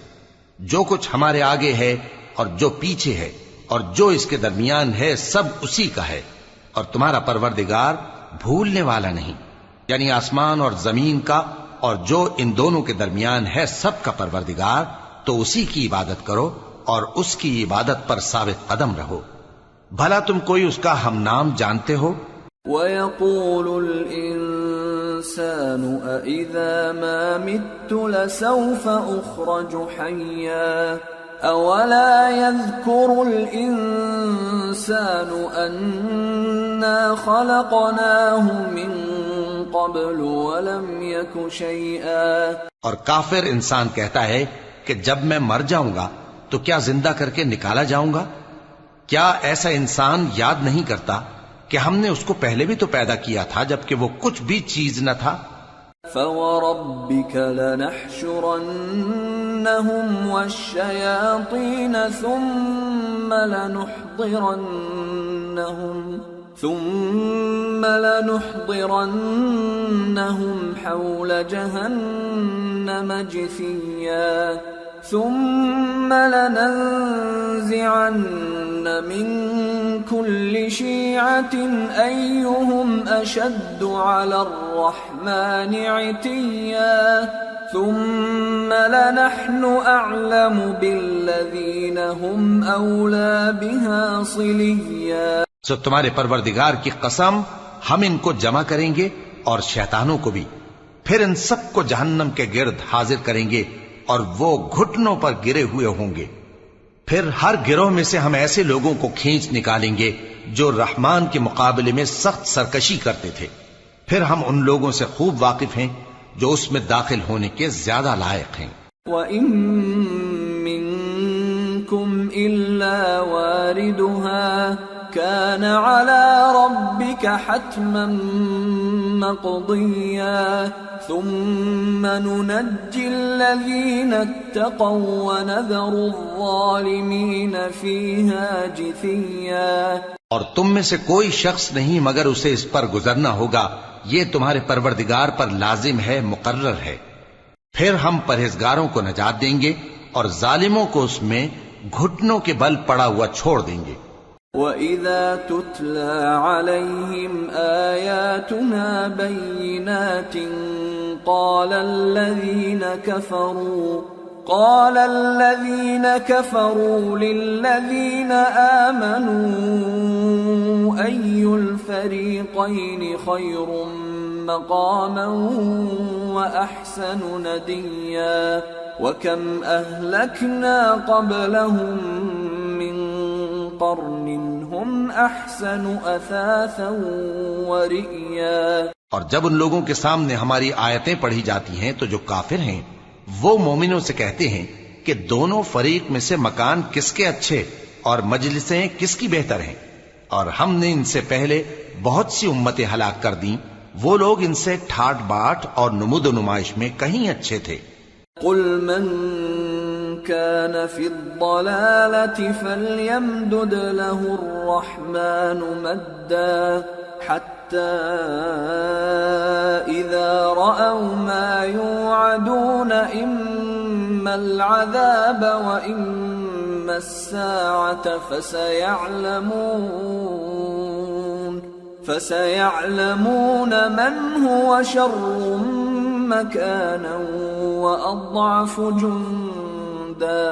جو کچھ ہمارے آگے ہے اور جو پیچھے ہے اور جو اس کے درمیان ہے سب اسی کا ہے، اور تمہارا پروردگار بھولنے والا نہیں. یعنی آسمان اور زمین کا اور جو ان دونوں کے درمیان ہے سب کا پروردگار، تو اسی کی عبادت کرو اور اس کی عبادت پر ثابت قدم رہو. بھلا تم کوئی اس کا ہم نام جانتے ہو؟ وَيَقُولُ الْإِنسَانُ الإنسان أإذا ما مت لسوف أخرج حيا أولا يذكر الإنسان أنا خلقناه من قبل ولم يك شيئا. اور کافر انسان کہتا ہے کہ جب میں مر جاؤں گا تو کیا زندہ کر کے نکالا جاؤں گا؟ کیا ایسا انسان یاد نہیں کرتا کہ ہم نے اس کو پہلے بھی تو پیدا کیا تھا جبکہ وہ کچھ بھی چیز نہ تھا؟ فَوَرَبِّكَ لَنَحْشُرَنَّهُمْ وَالشَّيَاطِينَ ثُمَّ لَنُحْضِرَنَّهُمْ حَوْلَ جَهَنَّمَ جِثِيًّا ثُمَّ لَنَنزِعَنَّ مِنْ كُلِّ شِيعَةٍ أَيُّهُمْ أَشَدُّ عَلَى الرَّحْمَنِ عِتِيًّا ثُمَّ لَنَحْنُ أَعْلَمُ بِالَّذِينَ هُمْ أَوْلَى بِهَا صِلِيًّا. سو تمہارے پروردگار کی قسم ہم ان کو جمع کریں گے اور شیطانوں کو بھی، پھر ان سب کو جہنم کے گرد حاضر کریں گے اور وہ گھٹنوں پر گرے ہوئے ہوں گے. پھر ہر گروہ میں سے ہم ایسے لوگوں کو کھینچ نکالیں گے جو رحمان کے مقابلے میں سخت سرکشی کرتے تھے. پھر ہم ان لوگوں سے خوب واقف ہیں جو اس میں داخل ہونے کے زیادہ لائق ہیں. وَإِن مِّنكُمْ إِلَّا وَارِدُهَا كَانَ عَلَى رَبِّكَ حَتْمًا مَّقْضِيًّا ثُمَّ نُنَجِّي الَّذِينَ اتَّقَوْا وَنَذَرُ الظَّالِمِينَ فِيهَا جِثِيًّا. اور تم میں سے کوئی شخص نہیں مگر اسے اس پر گزرنا ہوگا، یہ تمہارے پروردگار پر لازم ہے، مقرر ہے. پھر ہم پرہیزگاروں کو نجات دیں گے اور ظالموں کو اس میں گھٹنوں کے بل پڑا ہوا چھوڑ دیں گے. وَإِذَا تُتْلَى عَلَيْهِمْ آيَاتُنَا بَيِّنَاتٍ قَالَ الَّذِينَ كَفَرُوا لِلَّذِينَ آمَنُوا أَيُّ الْفَرِيقَيْنِ خَيْرٌ مَّقَامًا وَأَحْسَنُ نَدِيًّا وَكَمْ أَهْلَكْنَا قَبْلَهُم مِّن قَرْنٍ هُمْ أَحْسَنُ أَثَاثًا وَرِئْيًا. اور جب ان لوگوں کے سامنے ہماری آیتیں پڑھی جاتی ہیں تو جو کافر ہیں وہ مومنوں سے کہتے ہیں کہ دونوں فریق میں سے مکان کس کے اچھے اور مجلسیں کس کی بہتر ہیں، اور ہم نے ان سے پہلے بہت سی امتیں ہلاک کر دیں، وہ لوگ ان سے ٹھاٹ باٹ اور نمود و نمائش میں کہیں اچھے تھے. قُلْ مَنْ كَانَ فِي الضَّلَالَةِ فَلْيَمْدُدْ لَهُ الرَّحْمَنُ مَدًّا حَتَّى إِذَا رَأَوْا مَا يُوعَدُونَ إِمَّا الْعَذَابَ وَإِمَّا السَّاعَةَ فَسَيَعْلَمُونَ مَنْ هُوَ شَرٌّ مَكَانًا وَأَضْعَفُ جُنْدًا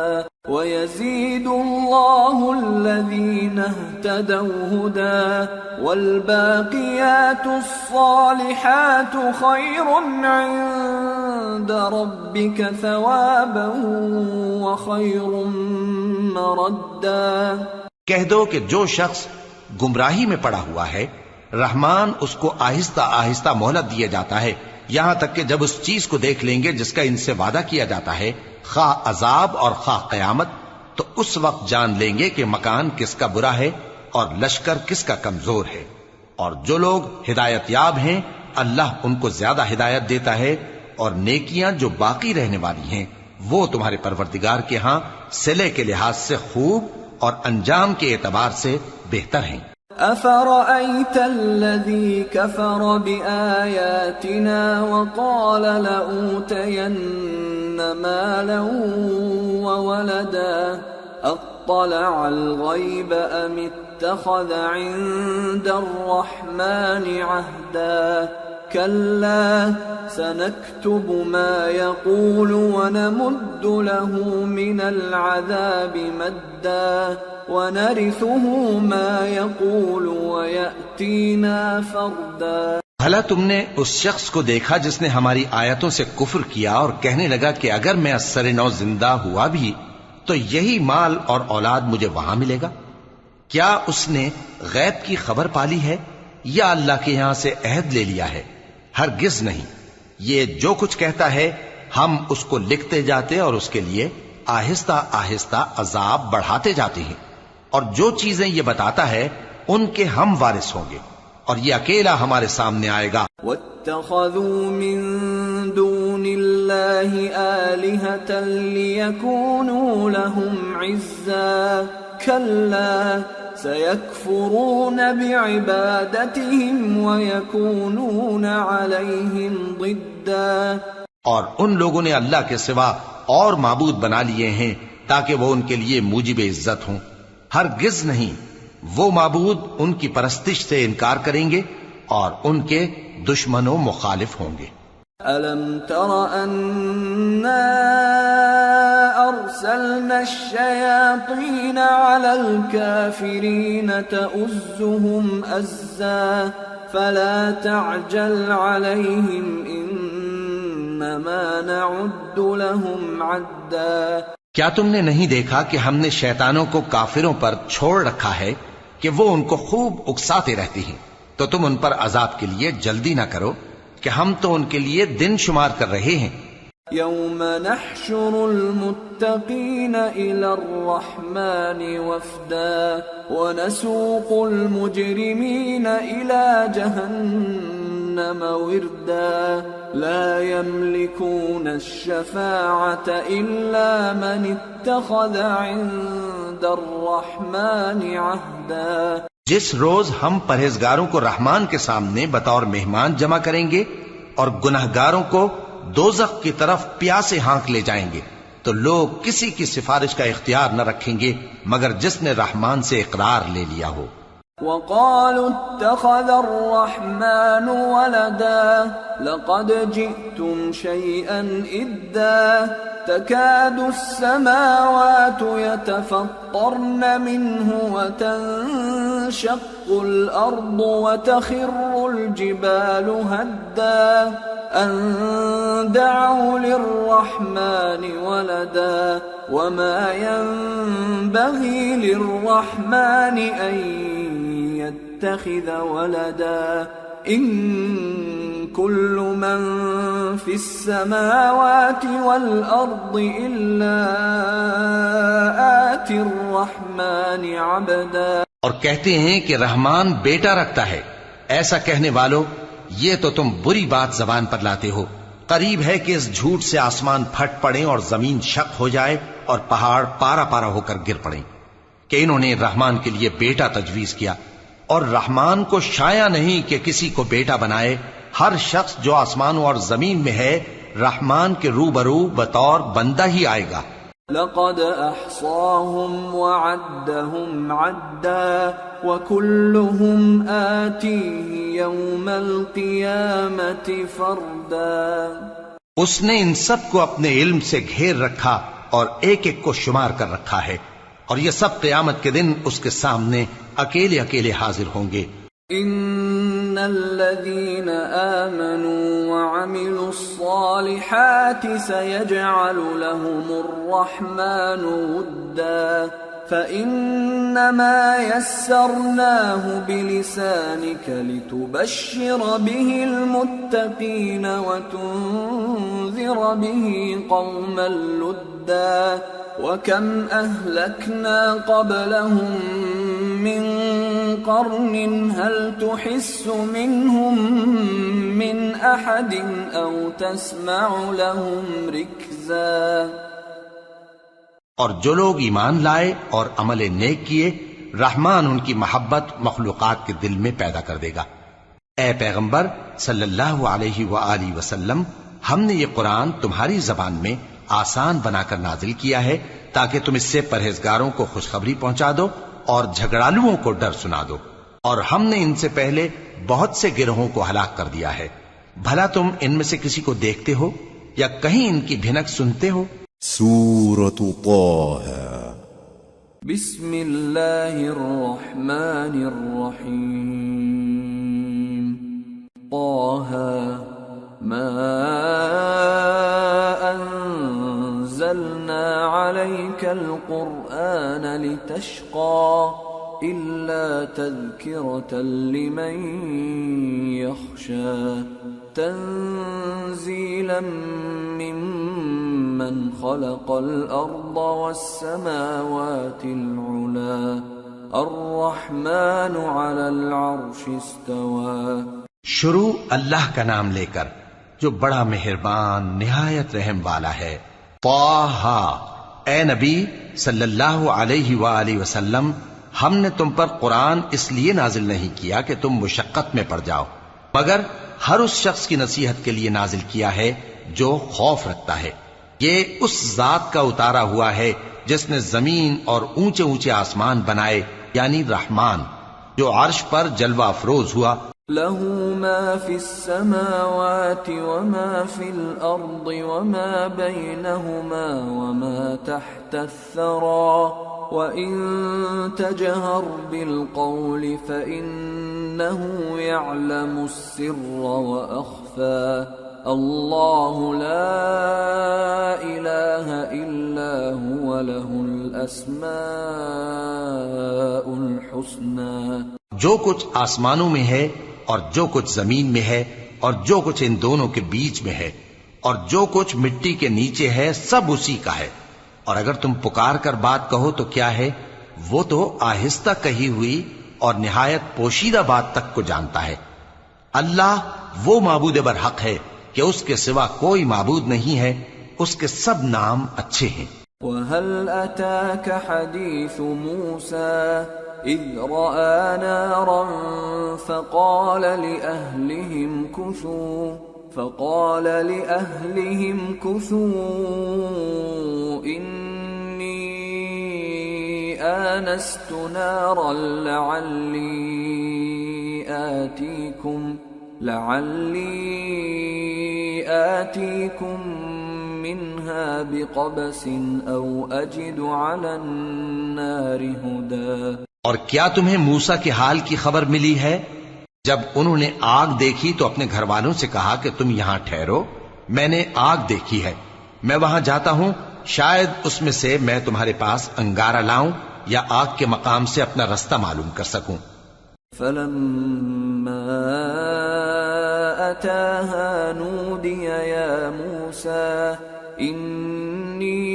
وَيَزِيدُ اللَّهُ الَّذِينَ اهْتَدَوْا هُدًى وَالْبَاقِيَاتُ الصَّالِحَاتُ خَيْرٌ عِندَ رَبِّكَ ثَوَابًا وَخَيْرٌ مَّرَدًّا. کہہ دو کہ جو شخص گمراہی میں پڑا ہوا ہے رحمان اس کو آہستہ آہستہ مہلت دیا جاتا ہے، یہاں تک کہ جب اس چیز کو دیکھ لیں گے جس کا ان سے وعدہ کیا جاتا ہے، خواہ عذاب اور خواہ قیامت، تو اس وقت جان لیں گے کہ مکان کس کا برا ہے اور لشکر کس کا کمزور ہے. اور جو لوگ ہدایت یاب ہیں اللہ ان کو زیادہ ہدایت دیتا ہے، اور نیکیاں جو باقی رہنے والی ہیں وہ تمہارے پروردگار کے ہاں صلے کے لحاظ سے خوب اور انجام کے اعتبار سے بہتر ہیں. أَفَرَأَيْتَ الَّذِي كَفَرَ بِآيَاتِنَا وَقَالَ لَأُوتَيَنَّ مَالًا وَوَلَدًا أَطَّلَعَ الْغَيْبَ أَمِ اتَّخَذَ عِندَ الرَّحْمَنِ عَهْدًا. كَلَّا سَنَكْتُبُ مَا يَقُولُ وَنَمُدُّ لَهُ مِنَ الْعَذَابِ مَدًّا وَنَرِثُهُ مَا يَقُولُ وَيَأْتِينَا فَرْدًا. بھلا تم نے اس شخص کو دیکھا جس نے ہماری آیتوں سے کفر کیا اور کہنے لگا کہ اگر میں اثر نو زندہ ہوا بھی تو یہی مال اور اولاد مجھے وہاں ملے گا؟ کیا اس نے غیب کی خبر پالی ہے یا اللہ کے یہاں سے عہد لے لیا ہے؟ ہرگز نہیں، یہ جو کچھ کہتا ہے ہم اس کو لکھتے جاتے اور اس کے لیے آہستہ آہستہ عذاب بڑھاتے جاتے ہیں، اور جو چیزیں یہ بتاتا ہے ان کے ہم وارث ہوں گے، اور یہ اکیلا ہمارے سامنے آئے گا۔ واتخذوا من دون الله آلهة ليكونوا لهم عزا كلا سيكفرون بعبادتهم ويكونون عليهم ضدا۔ اور ان لوگوں نے اللہ کے سوا اور معبود بنا لیے ہیں تاکہ وہ ان کے لیے موجب عزت ہوں، ہرگز نہیں، وہ معبود ان کی پرستش سے انکار کریں گے اور ان کے دشمن و مخالف ہوں گے۔ أَلَمْ تَرَ أَنَّا أَرْسَلْنَا الشَّيَاطِينَ عَلَى الْكَافِرِينَ تَؤُزُّهُمْ أَزًّا فَلَا تَعْجَلْ عَلَيْهِمْ إِنَّمَا نَعُدُّ لَهُمْ عَدًّا۔ کیا تم نے نہیں دیکھا کہ ہم نے شیطانوں کو کافروں پر چھوڑ رکھا ہے کہ وہ ان کو خوب اکساتے رہتی ہیں، تو تم ان پر عذاب کے لیے جلدی نہ کرو کہ ہم تو ان کے لیے دن شمار کر رہے ہیں۔ يوم نحشر المتقين إلى الرحمن وفدا ونسوق المجرمين إلى جهنم وردا لا يملكون الشفاعة إلا من اتخذ عند الرحمن عهدا۔ جس روز ہم پرہیزگاروں کو رحمان کے سامنے بطور مہمان جمع کریں گے اور گناہگاروں کو دوزخ کی طرف پیاسے ہانک لے جائیں گے، تو لوگ کسی کی سفارش کا اختیار نہ رکھیں گے مگر جس نے رحمان سے اقرار لے لیا ہو۔ وقالوا اتخذ الرحمن ولدا لقد جئتم شيئا إدا تكاد السماوات يتفطرن منه وتنشق الأرض وتخر الجبال هدا أن دعوا للرحمن ولدا وما ينبغي للرحمن أن يتخذ ولدا إن كل من في السماوات والأرض إلا آتي الرحمن عبدا۔ اور کہتے ہیں کہ رحمان بیٹا رکھتا ہے، ایسا کہنے والوں یہ تو تم بری بات زبان پر لاتے ہو۔ قریب ہے کہ اس جھوٹ سے آسمان پھٹ پڑے اور زمین شق ہو جائے اور پہاڑ پارا پارا ہو کر گر پڑیں کہ انہوں نے رحمان کے لیے بیٹا تجویز کیا، اور رحمان کو شایع نہیں کہ کسی کو بیٹا بنائے۔ ہر شخص جو آسمانوں اور زمین میں ہے رحمان کے روبرو بطور بندہ ہی آئے گا۔ لقد احصاهم وعدهم عدا وكلهم آتيه يوم القيامة فردا۔ اس نے ان سب کو اپنے علم سے گھیر رکھا اور ایک ایک کو شمار کر رکھا ہے، اور یہ سب قیامت کے دن اس کے سامنے اکیلے اکیلے حاضر ہوں گے۔ ان الذين آمنوا وعملوا الصالحات سيجعل لهم الرحمن ودا فإنما يسرناه بلسانك لتبشر به المتقين وتنذر به قوما لدا وكم أهلكنا قبلهم من قرن هل تحس منهم من أحد أو تسمع لهم ركزا۔ اور جو لوگ ایمان لائے اور عمل نیک کیے رحمان ان کی محبت مخلوقات کے دل میں پیدا کر دے گا۔ اے پیغمبر صلی اللہ علیہ وآلہ وسلم، ہم نے یہ قرآن تمہاری زبان میں آسان بنا کر نازل کیا ہے تاکہ تم اس سے پرہیزگاروں کو خوشخبری پہنچا دو اور جھگڑالوؤں کو ڈر سنا دو، اور ہم نے ان سے پہلے بہت سے گروہوں کو ہلاک کر دیا ہے۔ بھلا تم ان میں سے کسی کو دیکھتے ہو یا کہیں ان کی بھنک سنتے ہو؟ سورة طه بسم اللہ الرحمن الرحیم طه القرآن لتشقى إلا تذكرة لمن يخشى تنزيلا ممن خلق الأرض والسماوات العلى الرحمن على العرش استوى۔ شروع اللہ کا نام لے کر جو بڑا مہربان نہایت رحم والا ہے۔ طٰہٰ، اے نبی صلی اللہ علیہ وآلہ وسلم، ہم نے تم پر قرآن اس لیے نازل نہیں کیا کہ تم مشقت میں پڑ جاؤ، مگر ہر اس شخص کی نصیحت کے لیے نازل کیا ہے جو خوف رکھتا ہے۔ یہ اس ذات کا اتارا ہوا ہے جس نے زمین اور اونچے اونچے آسمان بنائے، یعنی رحمان، جو عرش پر جلوہ افروز ہوا۔ له ما في السماوات وما في الأرض وما بينهما وما تحت الثرى وإن تجهر بالقول فإنه يعلم السر وأخفى الله لا إله إلا هو له الأسماء الحسنى۔ جو کچھ آسمانوں میں ہے اور جو کچھ زمین میں ہے اور جو کچھ ان دونوں کے بیچ میں ہے اور جو کچھ مٹی کے نیچے ہے، سب اسی کا ہے۔ اور اگر تم پکار کر بات کہو تو کیا ہے، وہ تو آہستہ کہی ہوئی اور نہایت پوشیدہ بات تک کو جانتا ہے۔ اللہ وہ معبود برحق ہے کہ اس کے سوا کوئی معبود نہیں ہے، اس کے سب نام اچھے ہیں۔ وَهَلْ أَتَاكَ حَدِيثُ مُوسَى إِذْ رَأَىٰ نَارًا فَقَالَ لِأَهْلِهِمْ كُثُوا إِنِّي آنَسْتُ نَارًا لعلي آتيكم منها بقبس أو أجد على النار هدى۔ اور کیا تمہیں موسیٰ کے حال کی خبر ملی ہے؟ جب انہوں نے آگ دیکھی تو اپنے گھر والوں سے کہا کہ تم یہاں ٹھہرو، میں نے آگ دیکھی ہے، میں وہاں جاتا ہوں، شاید اس میں سے میں تمہارے پاس انگارہ لاؤں یا آگ کے مقام سے اپنا رستہ معلوم کر سکوں۔ فلما أتاها نودي يا موسى إني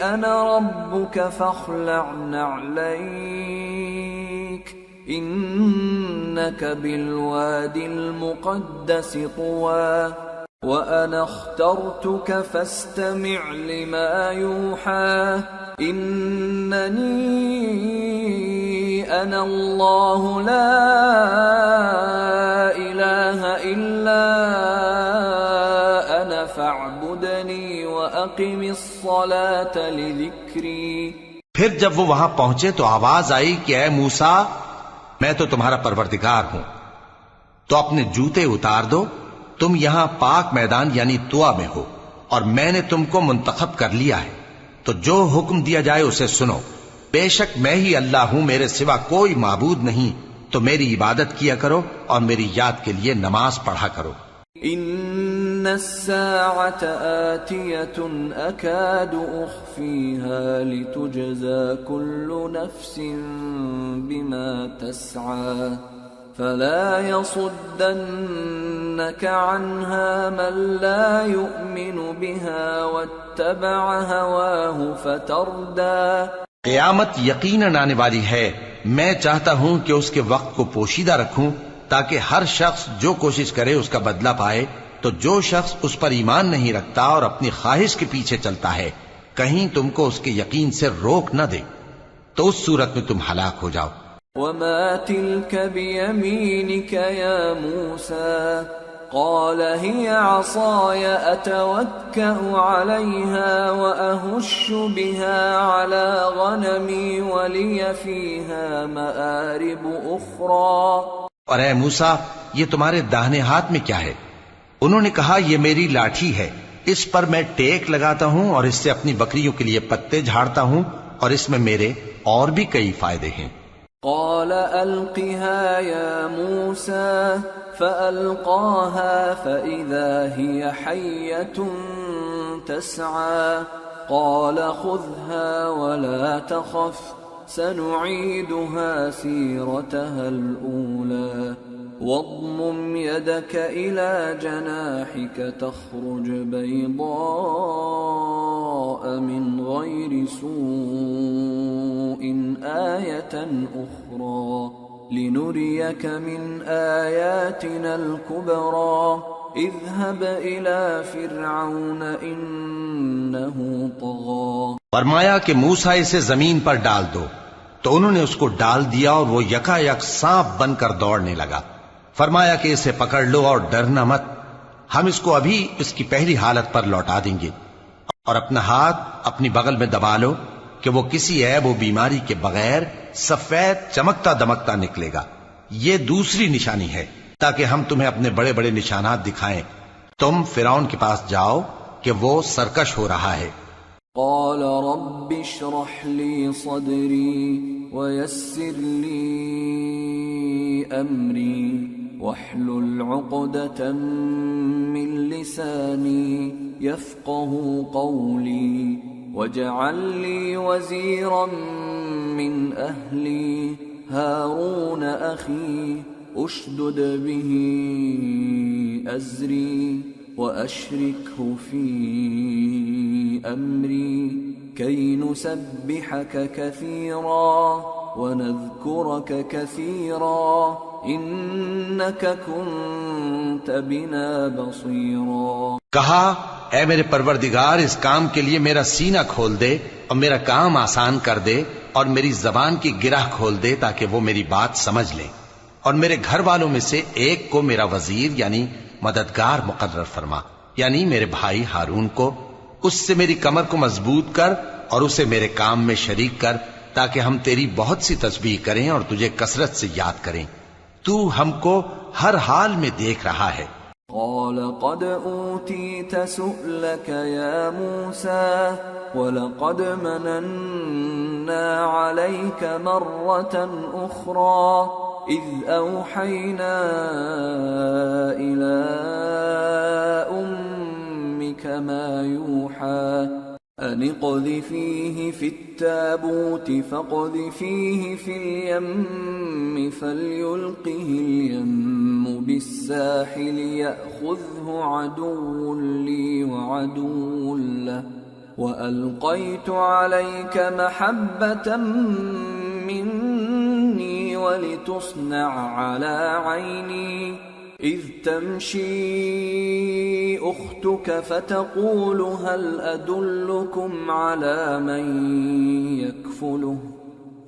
أنا ربك فاخلع نعليك إنك بالواد المقدس طوى وأنا اخترتك فاستمع لما يوحى إنني أنا الله لا إله إلا أنا فاعبدني وأقم الصلاة لذكري۔ پھر جب وہ وہاں پہنچے تو آواز آئی کہ اے موسیٰ، میں تو تمہارا پروردگار ہوں، تو اپنے جوتے اتار دو، تم یہاں پاک میدان یعنی طوا میں ہو اور میں نے تم کو منتخب کر لیا ہے، تو جو حکم دیا جائے اسے سنو، بے شک میں ہی اللہ ہوں، میرے سوا کوئی معبود نہیں، تو میری عبادت کیا کرو اور میری یاد کے لیے نماز پڑھا کرو۔ ان الساعة آتية أكاد أخفيها لتجزى كل نفس بما تسعى فلا يصدنك عنها من لا يؤمن بها واتبع هواه فتردى۔ قیامت یقیناً آنے والی ہے، میں چاہتا ہوں کہ اس کے وقت کو پوشیدہ رکھوں تاکہ ہر شخص جو کوشش کرے اس کا بدلہ پائے، تو جو شخص اس پر ایمان نہیں رکھتا اور اپنی خواہش کے پیچھے چلتا ہے کہیں تم کو اس کے یقین سے روک نہ دے تو اس صورت میں تم ہلاک ہو جاؤ۔ وما تلك بيمينك يا موسى قال هي عصاي أتوكأ عليها وأهش بها على غنمي ولي فيها مآرب أخرى۔ اور اے موسیٰ، یہ تمہارے داہنے ہاتھ میں کیا ہے؟ انہوں نے کہا یہ میری لاٹھی ہے، اس پر میں ٹیک لگاتا ہوں اور اس سے اپنی بکریوں کے لیے پتے جھاڑتا ہوں اور اس میں میرے اور بھی کئی فائدے ہیں۔ قال ألقها يا موسى فألقاها فإذا هي حية تسعى قال خذها ولا تخف سنعيدها سيرتها الأولى واضمم يدك إلى جناحك تخرج بيضاء من غير سوء آية أخرى لنريك من آياتنا الكبرى اذهب إلى فرعون إنه طغى. فرمایا کہ موسیٰ اسے زمین پر ڈال دو، تو انہوں نے اس کو ڈال دیا اور وہ یکا یک سانپ بن کر دوڑنے لگا۔ فرمایا کہ اسے پکڑ لو اور ڈرنا مت، ہم اس کو ابھی اس کی پہلی حالت پر لوٹا دیں گے، اور اپنا ہاتھ اپنی بغل میں دبا لو کہ وہ کسی عیب و بیماری کے بغیر سفید چمکتا دمکتا نکلے گا۔ یہ دوسری نشانی ہے تاکہ ہم تمہیں اپنے بڑے بڑے نشانات دکھائیں۔ تم فرعون کے پاس جاؤ کہ وہ سرکش ہو رہا ہے۔ قال رب اشرح لي صدري ويسر لي أمري واحلل عقدة من لساني يفقه قولي واجعل لي وزيرا من أهلي هارون أخي اشدد به أزري وأشركه في أمري كي نسبحك كثيرا ونذكرك كثيرا إنك كنت بنا بصيرا۔ کہا اے میرے پروردگار، اس کام کے لیے میرا سینہ کھول دے اور میرا کام آسان کر دے اور میری زبان کی گرہ کھول دے تاکہ وہ میری بات سمجھ لیں، اور میرے گھر والوں میں سے ایک کو میرا وزیر یعنی مددگار مقرر فرما، یعنی میرے بھائی ہارون کو۔ اس سے میری کمر کو مضبوط کر اور اسے میرے کام میں شریک کر تاکہ ہم تیری بہت سی تسبیح کریں اور تجھے کثرت سے یاد کریں۔ تو ہم کو ہر حال میں دیکھ رہا ہے۔ قال قد أوتيت سؤلك يا موسى ولقد مننا عليك مرة أخرى إذ أوحينا إلى أمك ما يوحى أن اقذفيه في التابوت فاقذفيه في اليم فليلقه اليم بالساحل يأخذه عدو لي وعدو له وألقيت عليك محبة مني ولتصنع على عيني إذ تمشي أختك فتقول هل أدلكم على من يكفله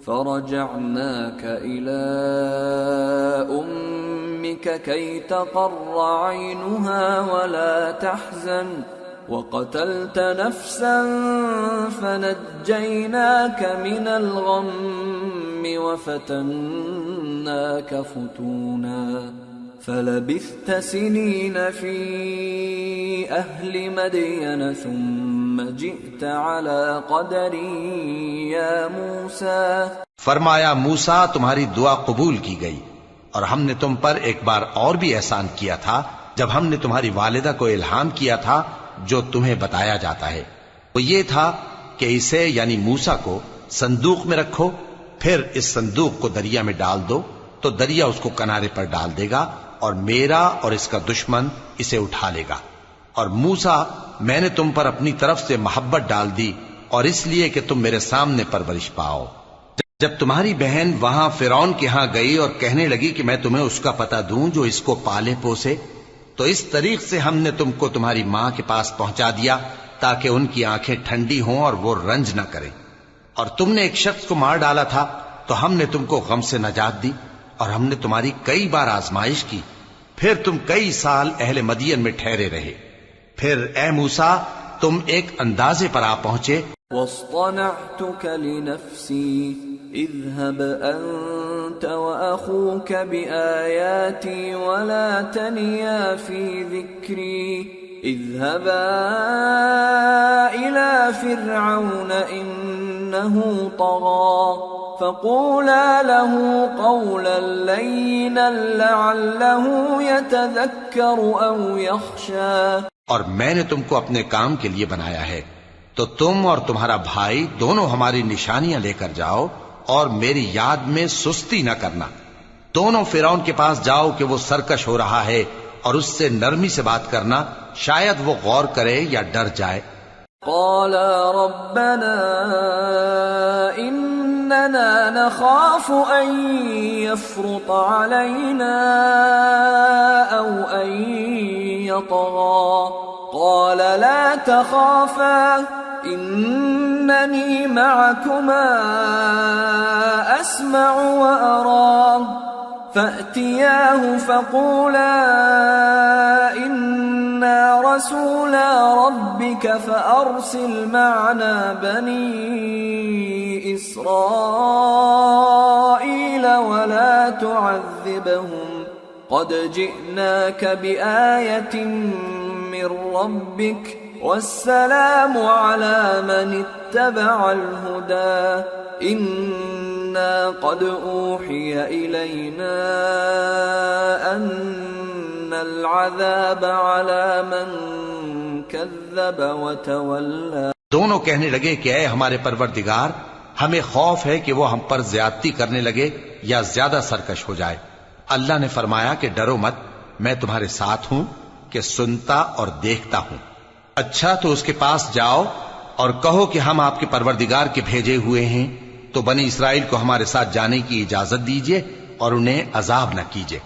فرجعناك إلى أمك كي تقر عينها ولا تحزن وقتلت نفسا فنجيناك من الغم وفتناك فتونا فلبثت سنين في أهل مدين ثم جئت على قدر يا موسى۔ فرمایا موسیٰ تمہاری دعا قبول کی گئی، اور ہم نے تم پر ایک بار اور بھی احسان کیا تھا جب ہم نے تمہاری والدہ کو الہام کیا تھا جو تمہیں بتایا جاتا ہے۔ وہ یہ تھا کہ اسے یعنی موسیٰ کو صندوق میں رکھو، پھر اس صندوق کو دریا میں ڈال دو تو دریا اس کو کنارے پر ڈال دے گا اور میرا اور اس کا دشمن اسے اٹھا لے گا۔ اور موسیٰ میں نے تم پر اپنی طرف سے محبت ڈال دی اور اس لیے کہ تم میرے سامنے پرورش پاؤ۔ جب تمہاری بہن وہاں فرعون کے ہاں گئی اور کہنے لگی کہ میں تمہیں اس کا پتہ دوں جو اس کو پالے پوسے، تو اس طریق سے ہم نے تم کو تمہاری ماں کے پاس پہنچا دیا تاکہ ان کی آنکھیں ٹھنڈی ہوں اور وہ رنج نہ کریں۔ اور تم نے ایک شخص کو مار ڈالا تھا تو ہم نے تم کو غم سے نجات دی، اور ہم نے تمہاری کئی بار آزمائش کی، پھر تم کئی سال اہل مدین میں ٹھہرے رہے۔ پھر اے موسیٰ تم ایک اندازے پر آ پہنچے۔ واصطنعتك لنفسي اذهب أنت وأخوك بآياتي ولا تنيا في ذكري اذهبا إلى فرعون إنه طغى فقولا له قولا لينا لعله يتذكر أو يخشى۔ اور میں نے تم کو اپنے کام کے لیے بنایا ہے، تو تم اور تمہارا بھائی دونوں ہماری نشانیاں لے کر جاؤ اور میری یاد میں سستی نہ کرنا. دونوں فرعون کے پاس جاؤ کہ وہ سرکش ہو رہا ہے اور اس سے نرمی سے بات کرنا، شاید وہ غور کرے یا ڈر جائے. قالا ربنا اننا نخاف ان يفرط علينا او ان يطغى قال لا تخافا انني معكما اسمع وارى فأتياه فقولا إنا رسولا ربك فأرسل معنا بني إسرائيل ولا تعذبهم قد جئناك بآية من ربك والسلام على من اتبع الهدى إنا قد أوحي إلينا أن العذاب على من كذب وتولى. دونوں کہنے لگے کہ اے ہمارے پروردگار، ہمیں خوف ہے کہ وہ ہم پر زیادتی کرنے لگے یا زیادہ سرکش ہو جائے. اللہ نے فرمایا کہ ڈرو مت، میں تمہارے ساتھ ہوں کہ سنتا اور دیکھتا ہوں. اچھا تو اس کے پاس جاؤ اور کہو کہ ہم آپ کے پروردگار کے بھیجے ہوئے ہیں، تو بنی اسرائیل کو ہمارے ساتھ جانے کی اجازت دیجیے اور انہیں عذاب نہ کیجیے.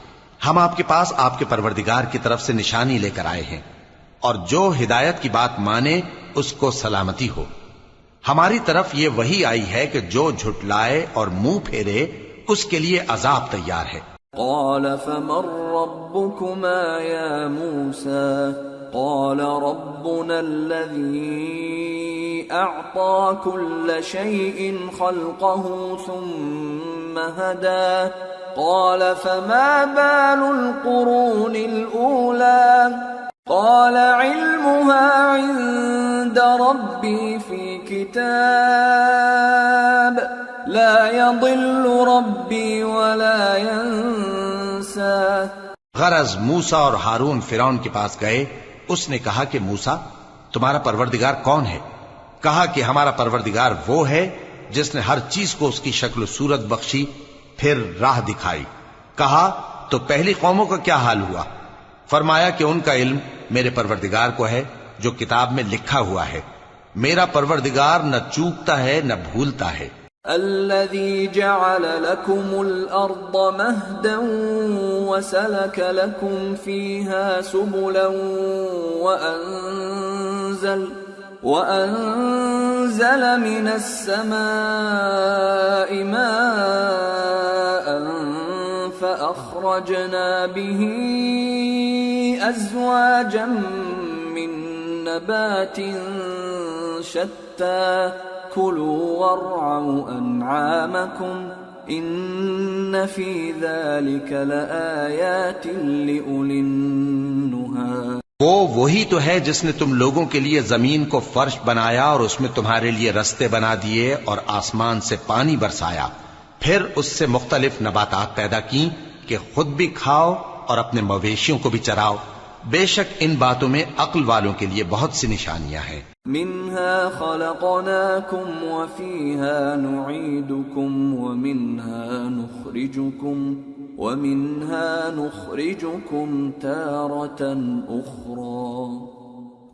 ہم آپ کے پاس آپ کے پروردگار کی طرف سے نشانی لے کر آئے ہیں، اور جو ہدایت کی بات مانے اس کو سلامتی ہو. ہماری طرف یہ وحی آئی ہے کہ جو جھٹلائے اور منہ پھیرے اس کے لیے عذاب تیار ہے. قال فمن ربكما يا موسى قال ربنا الذي أعطى كل شيء خلقه ثم هدى قال فما بال القرون الأولى قال علمها عند ربي في كتاب لا يضل ربي ولا ينسى. غرض موسیٰ اور ہارون فرعون کے پاس گئے. اس نے کہا کہ موسیٰ تمہارا پروردگار کون ہے؟ کہا کہ ہمارا پروردگار وہ ہے جس نے ہر چیز کو اس کی شکل و صورت بخشی پھر راہ دکھائی. کہا تو پہلی قوموں کا کیا حال ہوا؟ فرمایا کہ ان کا علم میرے پروردگار کو ہے جو کتاب میں لکھا ہوا ہے. میرا پروردگار نہ چوکتا ہے نہ بھولتا ہے. الذي جعل لكم الأرض مهدا وسلك لكم فيها سبلا وأنزل من السماء ماء فأخرجنا به أزواجا من نبات شتى كلوا وارعوا أنعامكم إن في ذلك لآيات لأولي النهى. وہ وہی تو ہے جس نے تم لوگوں کے لیے زمین کو فرش بنایا اور اس میں تمہارے لیے رستے بنا دیے اور آسمان سے پانی برسایا، پھر اس سے مختلف نباتات پیدا کی کہ خود بھی کھاؤ اور اپنے مویشیوں کو بھی چراؤ. بے شک ان باتوں میں عقل والوں کے لیے بہت سی نشانیاں ہیں. منها خلقناكم وفيها نعيدكم ومنها نخرجكم تارة أخرى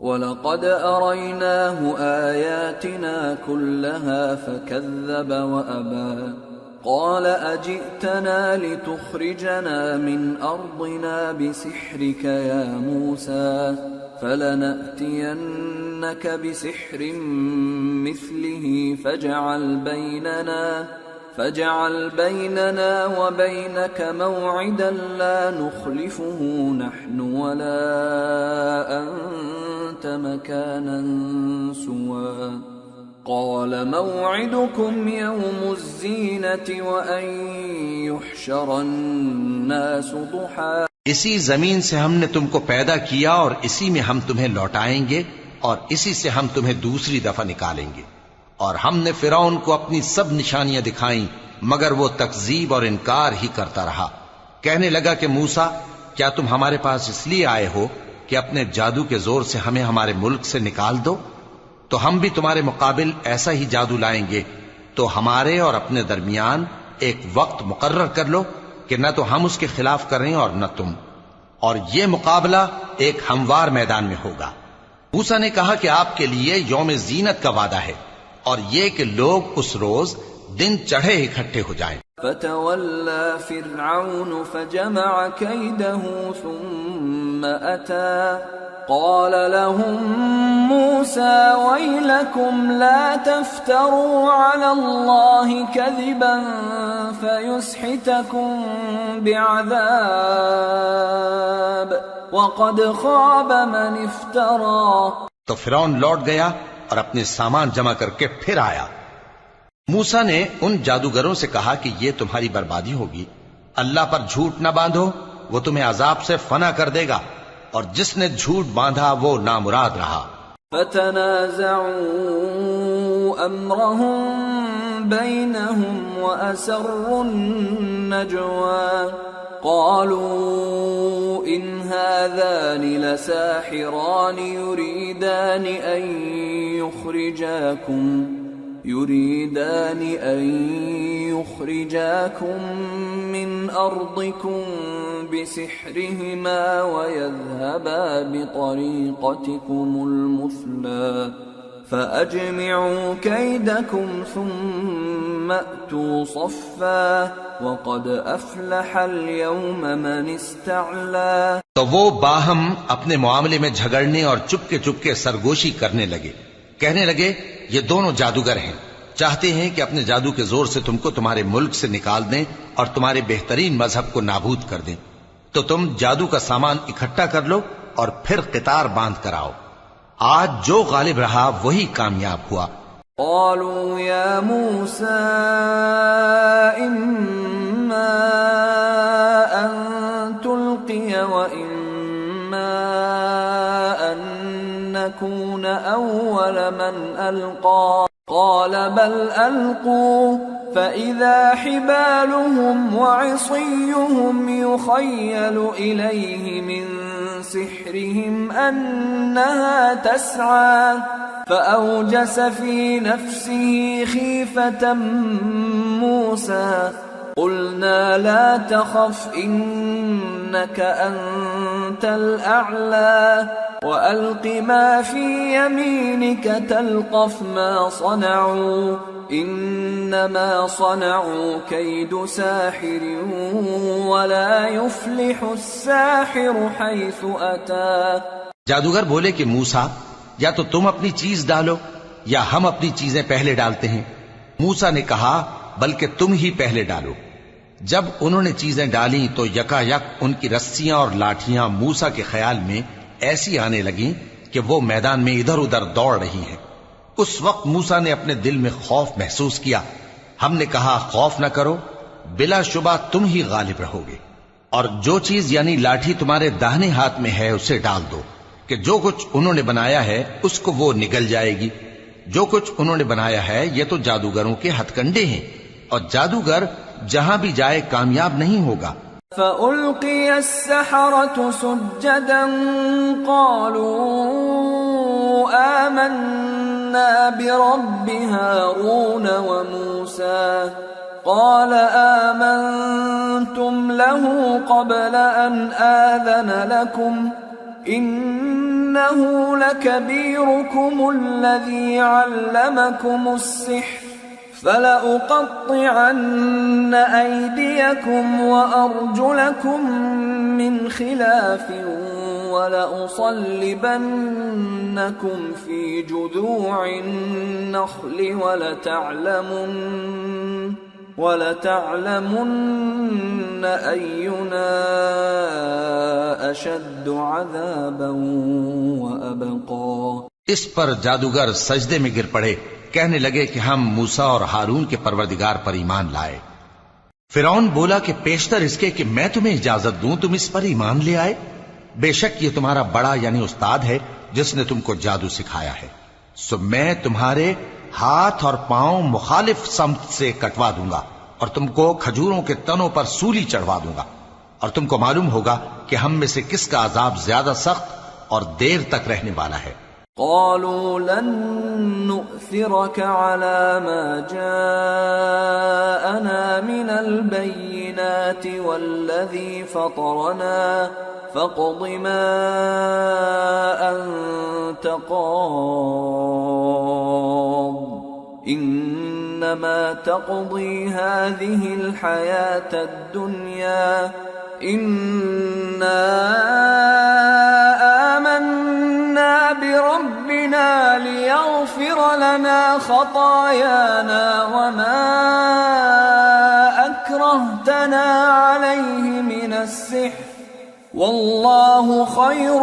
ولقد أريناه آياتنا كلها فكذب وأبى قال أجئتنا لتخرجنا من أرضنا بسحرك يا موسى فلنأتينك بسحر مثله فاجعل بيننا وبينك موعدا لا نخلفه نحن ولا أنت مكانا سوى قال موعدكم يوم الزينة وأن يحشر الناس ضحى. اسی زمین سے ہم نے تم کو پیدا کیا اور اسی میں ہم تمہیں لوٹائیں گے اور اسی سے ہم تمہیں دوسری دفعہ نکالیں گے. اور ہم نے فرعون کو اپنی سب نشانیاں دکھائیں مگر وہ تکذیب اور انکار ہی کرتا رہا. کہنے لگا کہ موسیٰ کیا تم ہمارے پاس اس لیے آئے ہو کہ اپنے جادو کے زور سے ہمیں ہمارے ملک سے نکال دو؟ تو ہم بھی تمہارے مقابل ایسا ہی جادو لائیں گے، تو ہمارے اور اپنے درمیان ایک وقت مقرر کر لو کہ نہ تو ہم اس کے خلاف کریں اور نہ تم، اور یہ مقابلہ ایک ہموار میدان میں ہوگا۔ موسیٰ نے کہا کہ آپ کے لیے یوم زینت کا وعدہ ہے، اور یہ کہ لوگ اس روز دن چڑھے اکٹھے ہو جائیں۔ فتولى فرعون فجمع كيده ثم أتى قال لهم موسى ويلكم لا تفتروا على الله كذبا فيسحتكم بعذاب وقد خاب من افترى۔ تو فرعون لوٹ گیا اور اپنے سامان جمع کر کے پھر آیا۔ موسیٰ نے ان جادوگروں سے کہا کہ یہ تمہاری بربادی ہوگی، اللہ پر جھوٹ نہ باندھو، وہ تمہیں عذاب سے فنا کر دے گا، اور جس نے جھوٹ باندھا وہ نامراد رہا۔ فتنازعوا امرهم بينهم واسروا النجوى قالوا ان هذان لساحران يريدان أن يخرجاكم من أرضكم بسحرهما ويذهبا بطريقتكم المثلى فأجمعوا كيدكم ثم أتوا صفا وقد أفلح اليوم من استعلى۔ تو وہ باہم اپنے معاملے میں جھگڑنے اور چپکے سرگوشی کرنے لگے، کہنے لگے یہ دونوں جادوگر ہیں، چاہتے ہیں کہ اپنے جادو کے زور سے تم کو تمہارے ملک سے نکال دیں اور تمہارے بہترین مذہب کو نابود کر دیں، تو تم جادو کا سامان اکٹھا کر لو اور پھر قطار باندھ کر آؤ۔ آج جو غالب رہا وہی کامیاب ہوا۔ قالوا يا موسى إما أن تلقي وإما أن نكون أول من ألقى قال بل ألقوا فإذا حبالهم وعصيهم يخيل إليه من سحرهم أنها تسعى فأوجس في نفسه خيفة موسى قلنا لا تخف إنك أنت الأعلى وألق ما في يمينك تلقف ما صنعوا إنما صنعوا كيد ساحر ولا يفلح الساحر حيث أتى۔ جادوگر بولے کہ موسیٰ یا تو تم اپنی چیز ڈالو یا ہم اپنی چیزیں پہلے ڈالتے ہیں۔ موسیٰ نے کہا بلکہ تم ہی پہلے ڈالو۔ جب انہوں نے چیزیں ڈالیں تو یکا یک ان کی رسیاں اور لاٹھیاں موسیٰ کے خیال میں ایسی آنے لگیں کہ وہ میدان میں ادھر ادھر دوڑ رہی ہیں۔ اس وقت موسیٰ نے اپنے دل میں خوف محسوس کیا۔ ہم نے کہا خوف نہ کرو، بلا شبہ تم ہی غالب رہو گے، اور جو چیز یعنی لاٹھی تمہارے داہنے ہاتھ میں ہے اسے ڈال دو کہ جو کچھ انہوں نے بنایا ہے اس کو وہ نگل جائے گی۔ جو کچھ انہوں نے بنایا ہے یہ تو جادوگروں کے ہتھ کنڈے ہیں، اور جادوگر جہاں بھی جائے کامیاب نہیں ہوگا۔ فألقي السحرة سجدا قالوا آمنا برب هارون وموسى قال آمنتم له قبل أن آذن لكم إنه لكبيركم الذي علمكم السحر فلأقطعن أيديكم وأرجلكم من خلاف ولأصلبنكم في جذوع النخل ولتعلمن أينا أشد عذابا وأبقى۔ اس پر جادوگر سجدے میں گر پڑے، کہنے لگے کہ ہم موسیٰ اور ہارون کے پروردگار پر ایمان لائے۔ فرعون بولا کہ پیشتر اس کے کہ میں تمہیں اجازت دوں تم اس پر ایمان لے آئے، بے شک یہ تمہارا بڑا یعنی استاد ہے جس نے تم کو جادو سکھایا ہے، سو میں تمہارے ہاتھ اور پاؤں مخالف سمت سے کٹوا دوں گا اور تم کو کھجوروں کے تنوں پر سولی چڑھوا دوں گا، اور تم کو معلوم ہوگا کہ ہم میں سے کس کا عذاب زیادہ سخت اور دیر تک رہنے والا ہے۔ قالوا لن نؤثرك على ما جاءنا من البينات والذي فطرنا فاقض ما أنت قاض إنما تقضي هذه الحياة الدنيا إنا آمنا بربنا ليغفر لنا خطايانا وما أكرهتنا عليه من السحر واللہ خیر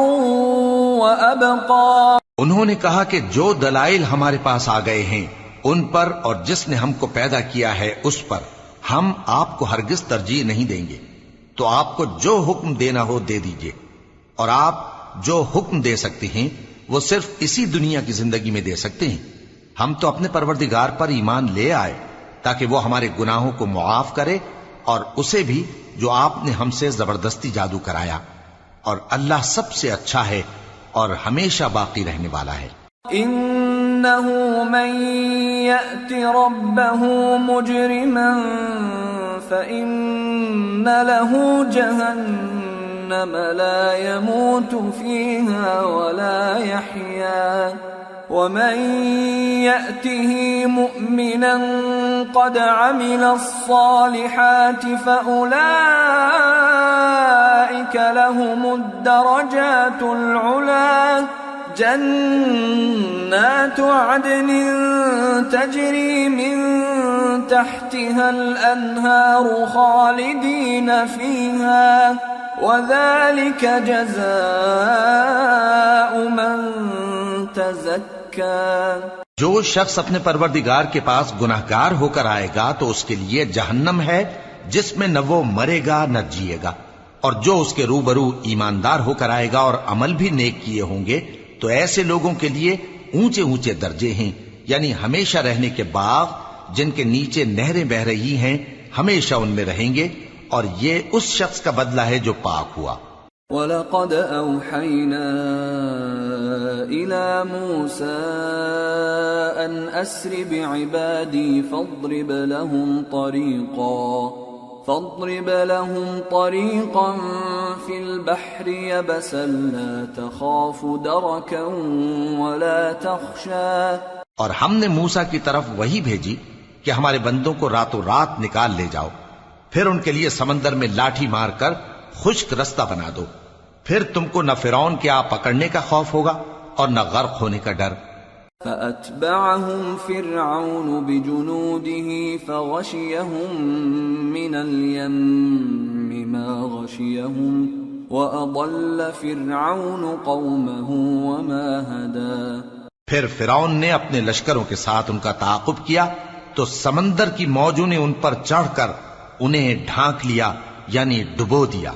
وابقى۔ انہوں نے کہا کہ جو دلائل ہمارے پاس آ گئے ہیں ان پر اور جس نے ہم کو پیدا کیا ہے اس پر ہم آپ کو ہرگز ترجیح نہیں دیں گے، تو آپ کو جو حکم دینا ہو دے دیجئے، اور آپ جو حکم دے سکتے ہیں وہ صرف اسی دنیا کی زندگی میں دے سکتے ہیں۔ ہم تو اپنے پروردگار پر ایمان لے آئے تاکہ وہ ہمارے گناہوں کو معاف کرے اور اسے بھی جو آپ نے ہم سے زبردستی جادو کرایا، اور اللہ سب سے اچھا ہے اور ہمیشہ باقی رہنے والا ہے۔ انه من يأت ربه مجرما فإن له جهنم لا يموت فيها ولا يحيا ومن يأته مؤمنا قد عمل الصالحات فأولئك لهم الدرجات العلى جنات عدن تجري من تحتها الأنهار خالدين فيها وذلك جزاء من تزكى۔ جو شخص اپنے پروردگار کے پاس گناہگار ہو کر آئے گا تو اس کے لیے جہنم ہے جس میں نہ وہ مرے گا نہ جیے گا، اور جو اس کے روبرو ایماندار ہو کر آئے گا اور عمل بھی نیک کیے ہوں گے تو ایسے لوگوں کے لیے اونچے اونچے درجے ہیں، یعنی ہمیشہ رہنے کے باغ جن کے نیچے نہریں بہ رہی ہیں، ہمیشہ ان میں رہیں گے، اور یہ اس شخص کا بدلہ ہے جو پاک ہوا۔ وَلَقَدْ أَوْحَيْنَا إِلَى مُوسَىٰ أَنْ أَسْرِ بِعِبَادِي فَاضْرِبْ لَهُمْ طَرِيقًا فِي الْبَحْرِ يَبَسًا لَا تَخَافُ دَرَكًا وَلَا تَخْشَىٰ۔ اور ہم نے موسیٰ کی طرف وہی بھیجی کہ ہمارے بندوں کو راتوں رات نکال لے جاؤ، پھر ان کے لیے سمندر میں لاٹھی مار کر خشک رستہ بنا دو، پھر تم کو نہ فرعون کے آ پکڑنے کا خوف ہوگا اور نہ غرق ہونے کا ڈر۔ فَأَتْبَعَهُمْ فِرْعَوْنُ بِجُنُودِهِ فَغَشِيَهُمْ مِنَ الْيَمِّ مَا غَشِيَهُمْ وَأَضَلَّ فِرْعَوْنُ قَوْمَهُ وَمَا هَدَىٰ۔ پھر فرعون نے اپنے لشکروں کے ساتھ ان کا تعاقب کیا تو سمندر کی موجوں نے ان پر چڑھ کر انہیں ڈھانک لیا، یعنی ڈبو دیا،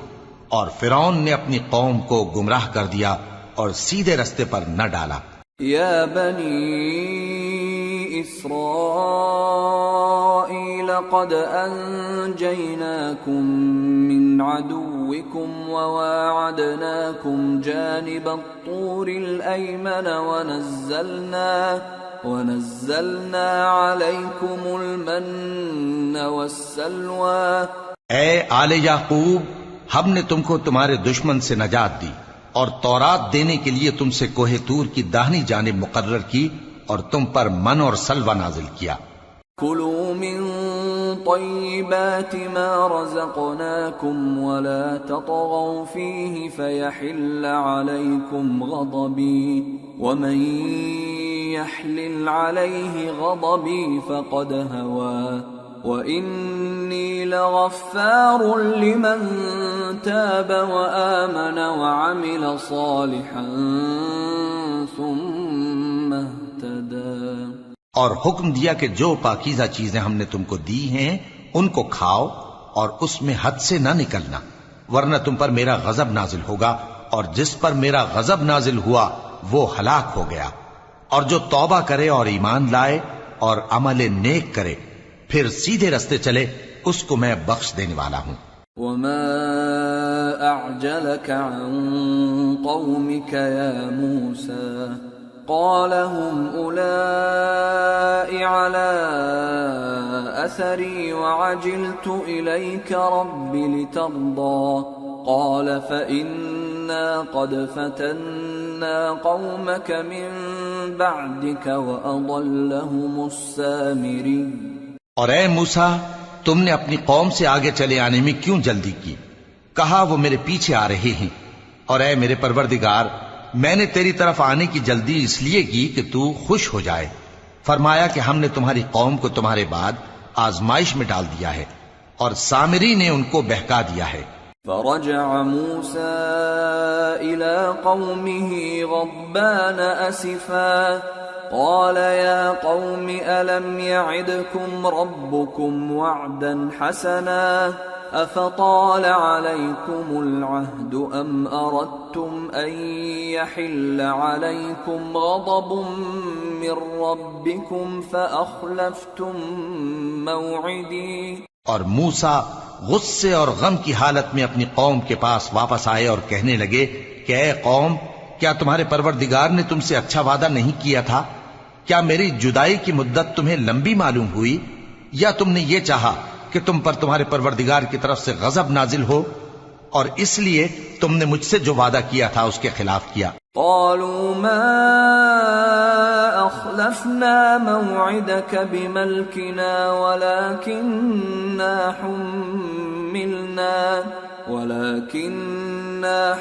اور فرعون نے اپنی قوم کو گمراہ کر دیا اور سیدھے رستے پر نہ ڈالا۔ یا بنی اسرائیل قد انجیناکم من عدوکم وواعدناکم جانب الطور الایمن ونزلنا علیکم المن والسلوى۔ اے آل یعقوب، ہم نے تم کو تمہارے دشمن سے نجات دی اور تورات دینے کے لیے تم سے کوہ طور کی داہنی جانب مقرر کی اور تم پر من اور سلوہ نازل کیا۔ کلوا من طیبات ما رزقناکم ولا تطغوا فیہ فیحل علیکم غضبی ومن یحلل علیہ غضبی فقد هوى وَإِنِّي لَغَفَّارٌ لِمَن تَابَ وَآمَنَ وَعَمِلَ صَالِحًا ثُمَّ اهْتَدَىٰ۔ اور حکم دیا کہ جو پاکیزہ چیزیں ہم نے تم کو دی ہیں ان کو کھاؤ اور اس میں حد سے نہ نکلنا، ورنہ تم پر میرا غضب نازل ہوگا، اور جس پر میرا غضب نازل ہوا وہ ہلاک ہو گیا۔ اور جو توبہ کرے اور ایمان لائے اور عمل نیک کرے پھر سیدھے رستے چلے اس کو میں بخش دینے والا ہوں۔ وما أعجلك عن قومك يا موسى قال هم أولئك على أثري وعجلت إليك رب لترضى قال فإنا قد فتنا قومك من بعدك وأضلهم السامري۔ اور اے موسیٰ، تم نے اپنی قوم سے آگے چلے آنے میں کیوں جلدی کی؟ کہا وہ میرے پیچھے آ رہے ہیں۔ اور اے میرے پروردگار، میں نے تیری طرف آنے کی جلدی اس لیے کی کہ تو خوش ہو جائے۔ فرمایا کہ ہم نے تمہاری قوم کو تمہارے بعد آزمائش میں ڈال دیا ہے، اور سامری نے ان کو بہکا دیا ہے۔ فرجع موسى إلى قومه غضبان أسفا قال يا قوم ألم يعدكم ربكم وعدا حسنا أفطال عليكم العهد أم أردتم أن يحل عليكم غضب من ربكم فأخلفتم موعدي۔ اور موسیٰ غصے اور غم کی حالت میں اپنی قوم کے پاس واپس آئے اور کہنے لگے کہ اے قوم، کیا تمہارے پروردگار نے تم سے اچھا وعدہ نہیں کیا تھا؟ کیا میری جدائی کی مدت تمہیں لمبی معلوم ہوئی، یا تم نے یہ چاہا کہ تم پر تمہارے پروردگار کی طرف سے غضب نازل ہو، اور اس لیے تم نے مجھ سے جو وعدہ کیا تھا اس کے خلاف کیا؟ قالوا ما أخلفنا موعدك بملكنا ولكننا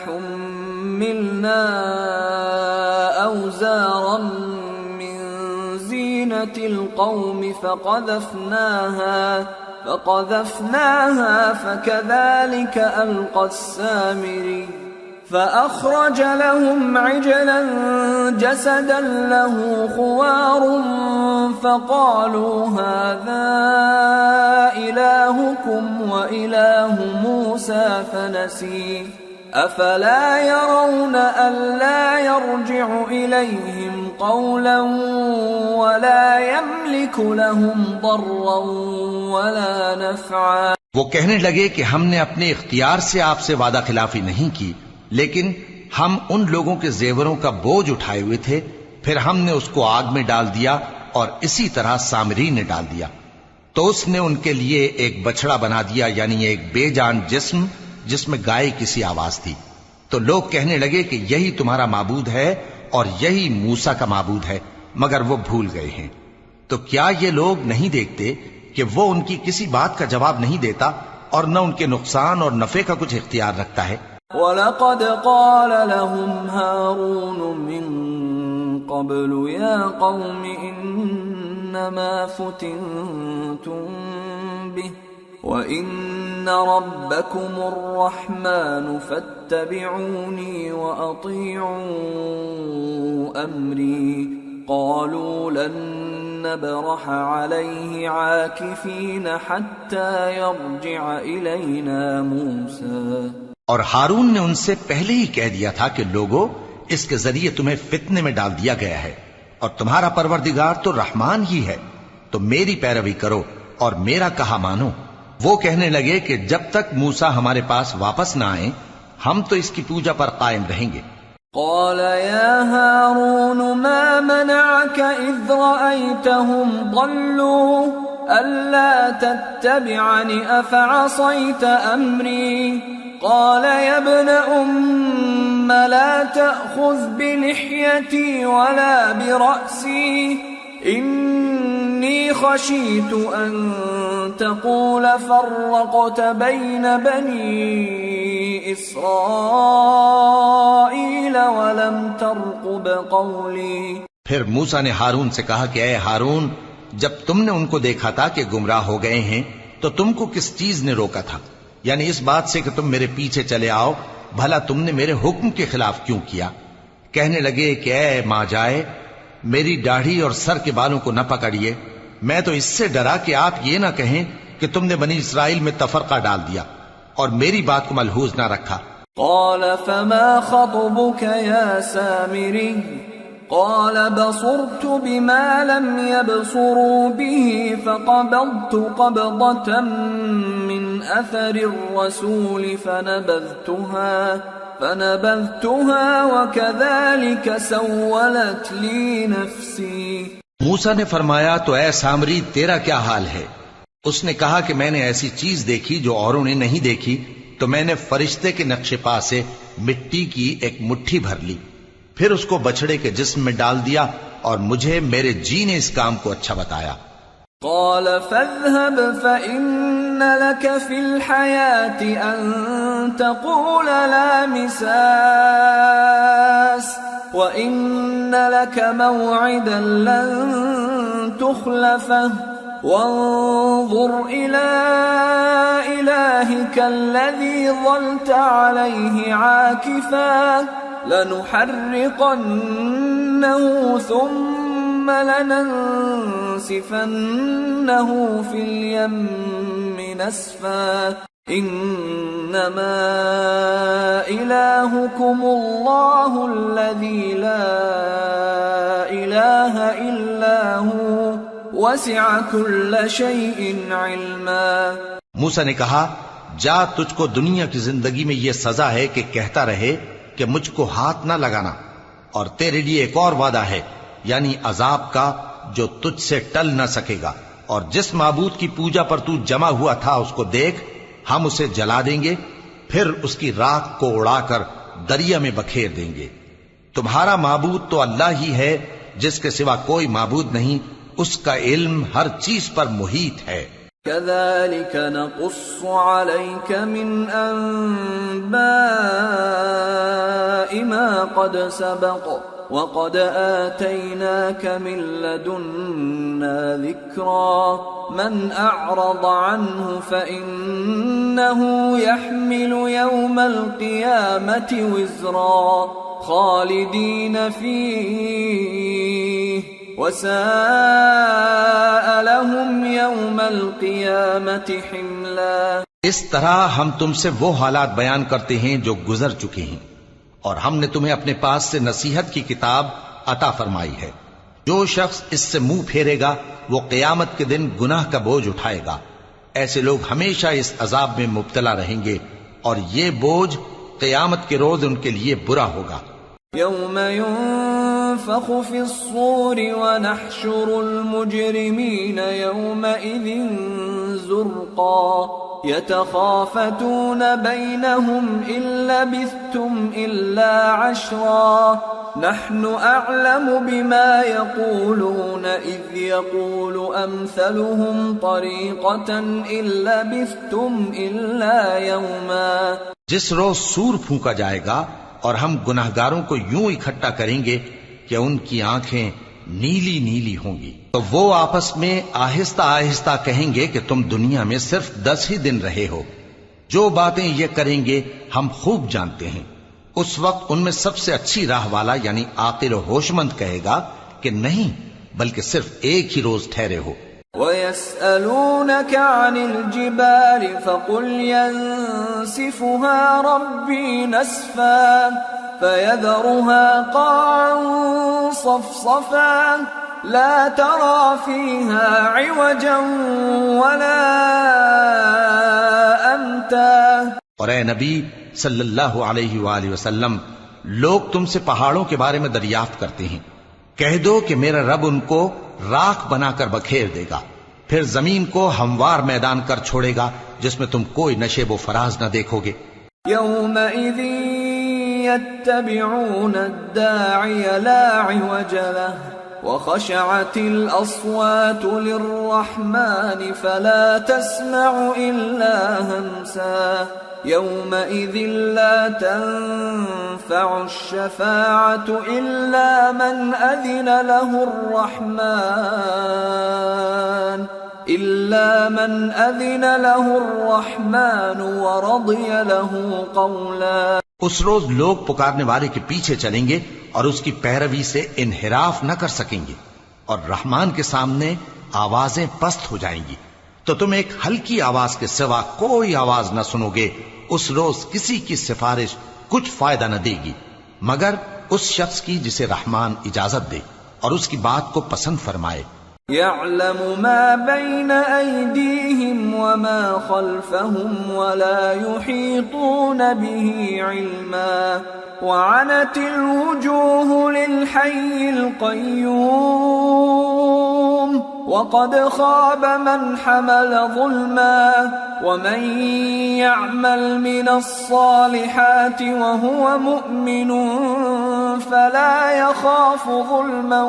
حملنا أوزارا من زينة القوم فقذفناها فكذلك ألقى السامري فأخرج لهم عجلا جسدا له خوار فقالوا هذا إلهكم وإله موسى فنسي أفلا يرون ألا يرجع إليهم قولا ولا يملك لهم ضرا ولا نفعا۔ وہ کہنے لگے کہ ہم نے اپنے اختیار سے آپ سے وعدہ خلافی نہیں کی، لیکن ہم ان لوگوں کے زیوروں کا بوجھ اٹھائے ہوئے تھے، پھر ہم نے اس کو آگ میں ڈال دیا، اور اسی طرح سامری نے ڈال دیا۔ تو اس نے ان کے لیے ایک بچڑا بنا دیا، یعنی ایک بے جان جسم جس میں گائے کسی آواز تھی۔ تو لوگ کہنے لگے کہ یہی تمہارا معبود ہے اور یہی موسیٰ کا معبود ہے، مگر وہ بھول گئے ہیں۔ تو کیا یہ لوگ نہیں دیکھتے کہ وہ ان کی کسی بات کا جواب نہیں دیتا، اور نہ ان کے نقصان اور نفع کا کچھ اختیار رکھتا ہے؟ وَلَقَدْ قَالَ لَهُمْ هَارُونُ مِن قَبْلُ يَا قَوْمِ إِنَّمَا فُتِنْتُمْ بِهِ وَإِنَّ رَبَّكُمُ الرَّحْمَنُ فَاتَّبِعُونِي وَأَطِيعُوا أَمْرِي قَالُوا لَن نَّبْرَحَ عَلَيْهِ عَاكِفِينَ حَتَّى يَرْجِعَ إِلَيْنَا مُوسَىٰ۔ اور ہارون نے ان سے پہلے ہی کہہ دیا تھا کہ لوگو، اس کے ذریعے تمہیں فتنے میں ڈال دیا گیا ہے، اور تمہارا پروردگار تو رحمان ہی ہے، تو میری پیروی کرو اور میرا کہا مانو۔ وہ کہنے لگے کہ جب تک موسیٰ ہمارے پاس واپس نہ آئیں، ہم تو اس کی پوجا پر قائم رہیں گے۔ قال يا هارون ما منعك إذ رأيتهم ضلوا ألا تتبعني أفعصيت أمري قال يا ابن أم لا تأخذ بلحيتي ولا برأسي إني خشيت أن تقول فرقت بين بني إسرائيل ولم ترقب قولي۔ پھر موسیٰ نے ہارون سے کہا کہ اے ہارون، جب تم نے ان کو دیکھا تھا کہ گمراہ ہو گئے ہیں تو تم کو کس چیز نے روکا تھا؟ یعنی اس بات سے کہ تم میرے پیچھے چلے آؤ، بھلا تم نے میرے حکم کے خلاف کیوں کیا؟ کہنے لگے کہ اے ماں جائے، میری داڑھی اور سر کے بالوں کو نہ پکڑیے، میں تو اس سے ڈرا کہ آپ یہ نہ کہیں کہ تم نے بنی اسرائیل میں تفرقہ ڈال دیا اور میری بات کو ملحوظ نہ رکھا۔ قال فما خطبك يا سامري قال بصرت بما لم يبصروا به فقبضت قبضة من أثر الرسول فنبذتها وكذلك سولت لي نفسي. موسیٰ نے فرمایا تو اے سامری تیرا کیا حال ہے؟ اس نے کہا کہ میں نے ایسی چیز دیکھی جو اوروں نے نہیں دیکھی، تو میں نے فرشتے کے نقش پا سے مٹی کی ایک مٹھی بھر لی، پھر اس کو بچڑے کے جسم میں ڈال دیا، اور مجھے میرے جی نے اس کام کو اچھا بتایا. قال فاذهب فإن لك في الحياة أن تقول لا مساس وإن لك موعدا لن تخلفه وانظر إلى إلهك الذي ظلت عليه عاكفا لنحرقنه ثم لننسفنه في اليم نسفا إنما إلهكم الله الذي لا إله إلا هو وسع كل شيء علما. موسیٰ نے کہا جا، تجھ کو دنیا کی زندگی میں یہ سزا ہے کہ کہتا رہے کہ مجھ کو ہاتھ نہ لگانا، اور تیرے لیے ایک اور وعدہ ہے، یعنی عذاب کا جو تجھ سے ٹل نہ سکے گا، اور جس معبود کی پوجا پر تو جمع ہوا تھا اس کو دیکھ، ہم اسے جلا دیں گے، پھر اس کی راکھ کو اڑا کر دریا میں بکھیر دیں گے. تمہارا معبود تو اللہ ہی ہے، جس کے سوا کوئی معبود نہیں، اس کا علم ہر چیز پر محیط ہے. كذلك نقص عليك من أنباء ما قد سبق وقد آتيناك من لدنا ذكرا من أعرض عنه فإنه يحمل يوم القيامة وزرا خالدين فيه وساء لهم يوم القيامة حملا. اس طرح ہم تم سے وہ حالات بیان کرتے ہیں جو گزر چکے ہیں، اور ہم نے تمہیں اپنے پاس سے نصیحت کی کتاب عطا فرمائی ہے. جو شخص اس سے منہ پھیرے گا وہ قیامت کے دن گناہ کا بوجھ اٹھائے گا. ایسے لوگ ہمیشہ اس عذاب میں مبتلا رہیں گے، اور یہ بوجھ قیامت کے روز ان کے لیے برا ہوگا. يوم ينفخ في الصور ونحشر المجرمين يومئذ زرقا يتخافتون بينهم إن لبثتم إلا عشرا نحن أعلم بما يقولون إذ يقول أمثلهم طريقة إن لبثتم إلا يوما. جس روز سور پھونکا جائے گا اور ہم گناہگاروں کو یوں اکٹھا کریں گے کہ ان کی آنکھیں نیلی نیلی ہوں گی، تو وہ آپس میں آہستہ آہستہ کہیں گے کہ تم دنیا میں صرف 10 ہی دن رہے ہو. جو باتیں یہ کریں گے ہم خوب جانتے ہیں. اس وقت ان میں سب سے اچھی راہ والا یعنی عاقل و ہوش مند کہے گا کہ نہیں، بلکہ صرف ایک ہی روز ٹھہرے ہو. وَيَسْأَلُونَكَ عَنِ الْجِبَالِ فَقُلْ يَنسِفُهَا رَبِّي نَسْفًا فَيَذَرُهَا قَاعًا صَفْصَفًا لَا تَرَى فِيهَا عِوَجًا وَلَا أَمْتًا. اور اے نبی صلی اللہ علیہ وآلہ وسلم، لوگ تم سے پہاڑوں کے بارے میں دریافت کرتے ہیں. کہہ دو کہ میرا رب ان کو راکھ بنا کر بکھیر دے گا، پھر زمین کو ہموار میدان کر چھوڑے گا جس میں تم کوئی نشیب و فراز نہ دیکھو گے. يومئذ يتبعون الداعي لا عوج له وخشعت الأصوات للرحمن فلا تسمع إلا همسا يومئذ لا تنفع الشفاعة إلا من أذن له الرحمن ورضي له قولا. اس روز لوگ پکارنے والے کے پیچھے چلیں گے اور اس کی پیروی سے انحراف نہ کر سکیں گے، اور رحمان کے سامنے آوازیں پست ہو جائیں گی، تو تم ایک ہلکی آواز کے سوا کوئی آواز نہ سنو گے. اس روز کسی کی سفارش کچھ فائدہ نہ دے گی مگر اس شخص کی جسے رحمان اجازت دے اور اس کی بات کو پسند فرمائے. يعلم ما بين أيديهم وما خلفهم ولا يحيطون به علما وعنت الوجوه للحي القيوم وقد خاب من حمل ظلما ومن يعمل من الصالحات وهو مؤمن فلا يخاف ظلما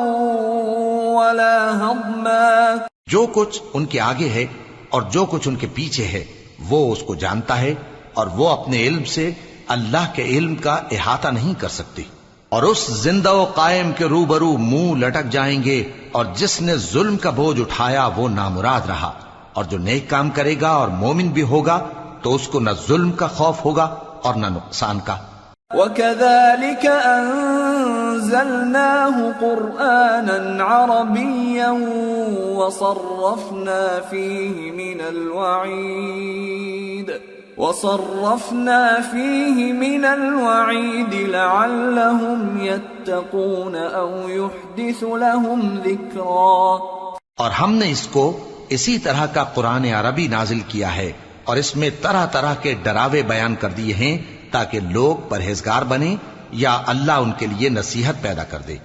ولا هضما. جو کچھ ان کے آگے ہے اور جو کچھ ان کے پیچھے ہے وہ اس کو جانتا ہے، اور وہ اپنے علم سے اللہ کے علم کا احاطہ نہیں کر سکتی. اور اس زندہ و قائم کے روبرو منہ لٹک جائیں گے، اور جس نے ظلم کا بوجھ اٹھایا وہ نامراد رہا، اور جو نیک کام کرے گا اور مومن بھی ہوگا تو اس کو نہ ظلم کا خوف ہوگا اور نہ نقصان کا. وَكَذَلِكَ أَنزَلْنَاهُ قُرْآنًا عَرَبِيًّا وَصَرَّفْنَا فِيهِ مِنَ الْوَعِيدِ لَعَلَّهُمْ يَتَّقُونَ أَوْ يُحْدِثُ لَهُمْ ذِكْرًا. اور ہم نے اس کو اسی طرح کا قرآن عربی نازل کیا ہے، اور اس میں طرح طرح کے ڈراوے بیان کر دیے ہیں تاکہ لوگ پرہیزگار بنیں یا اللہ ان کے لیے نصیحت پیدا کر دے.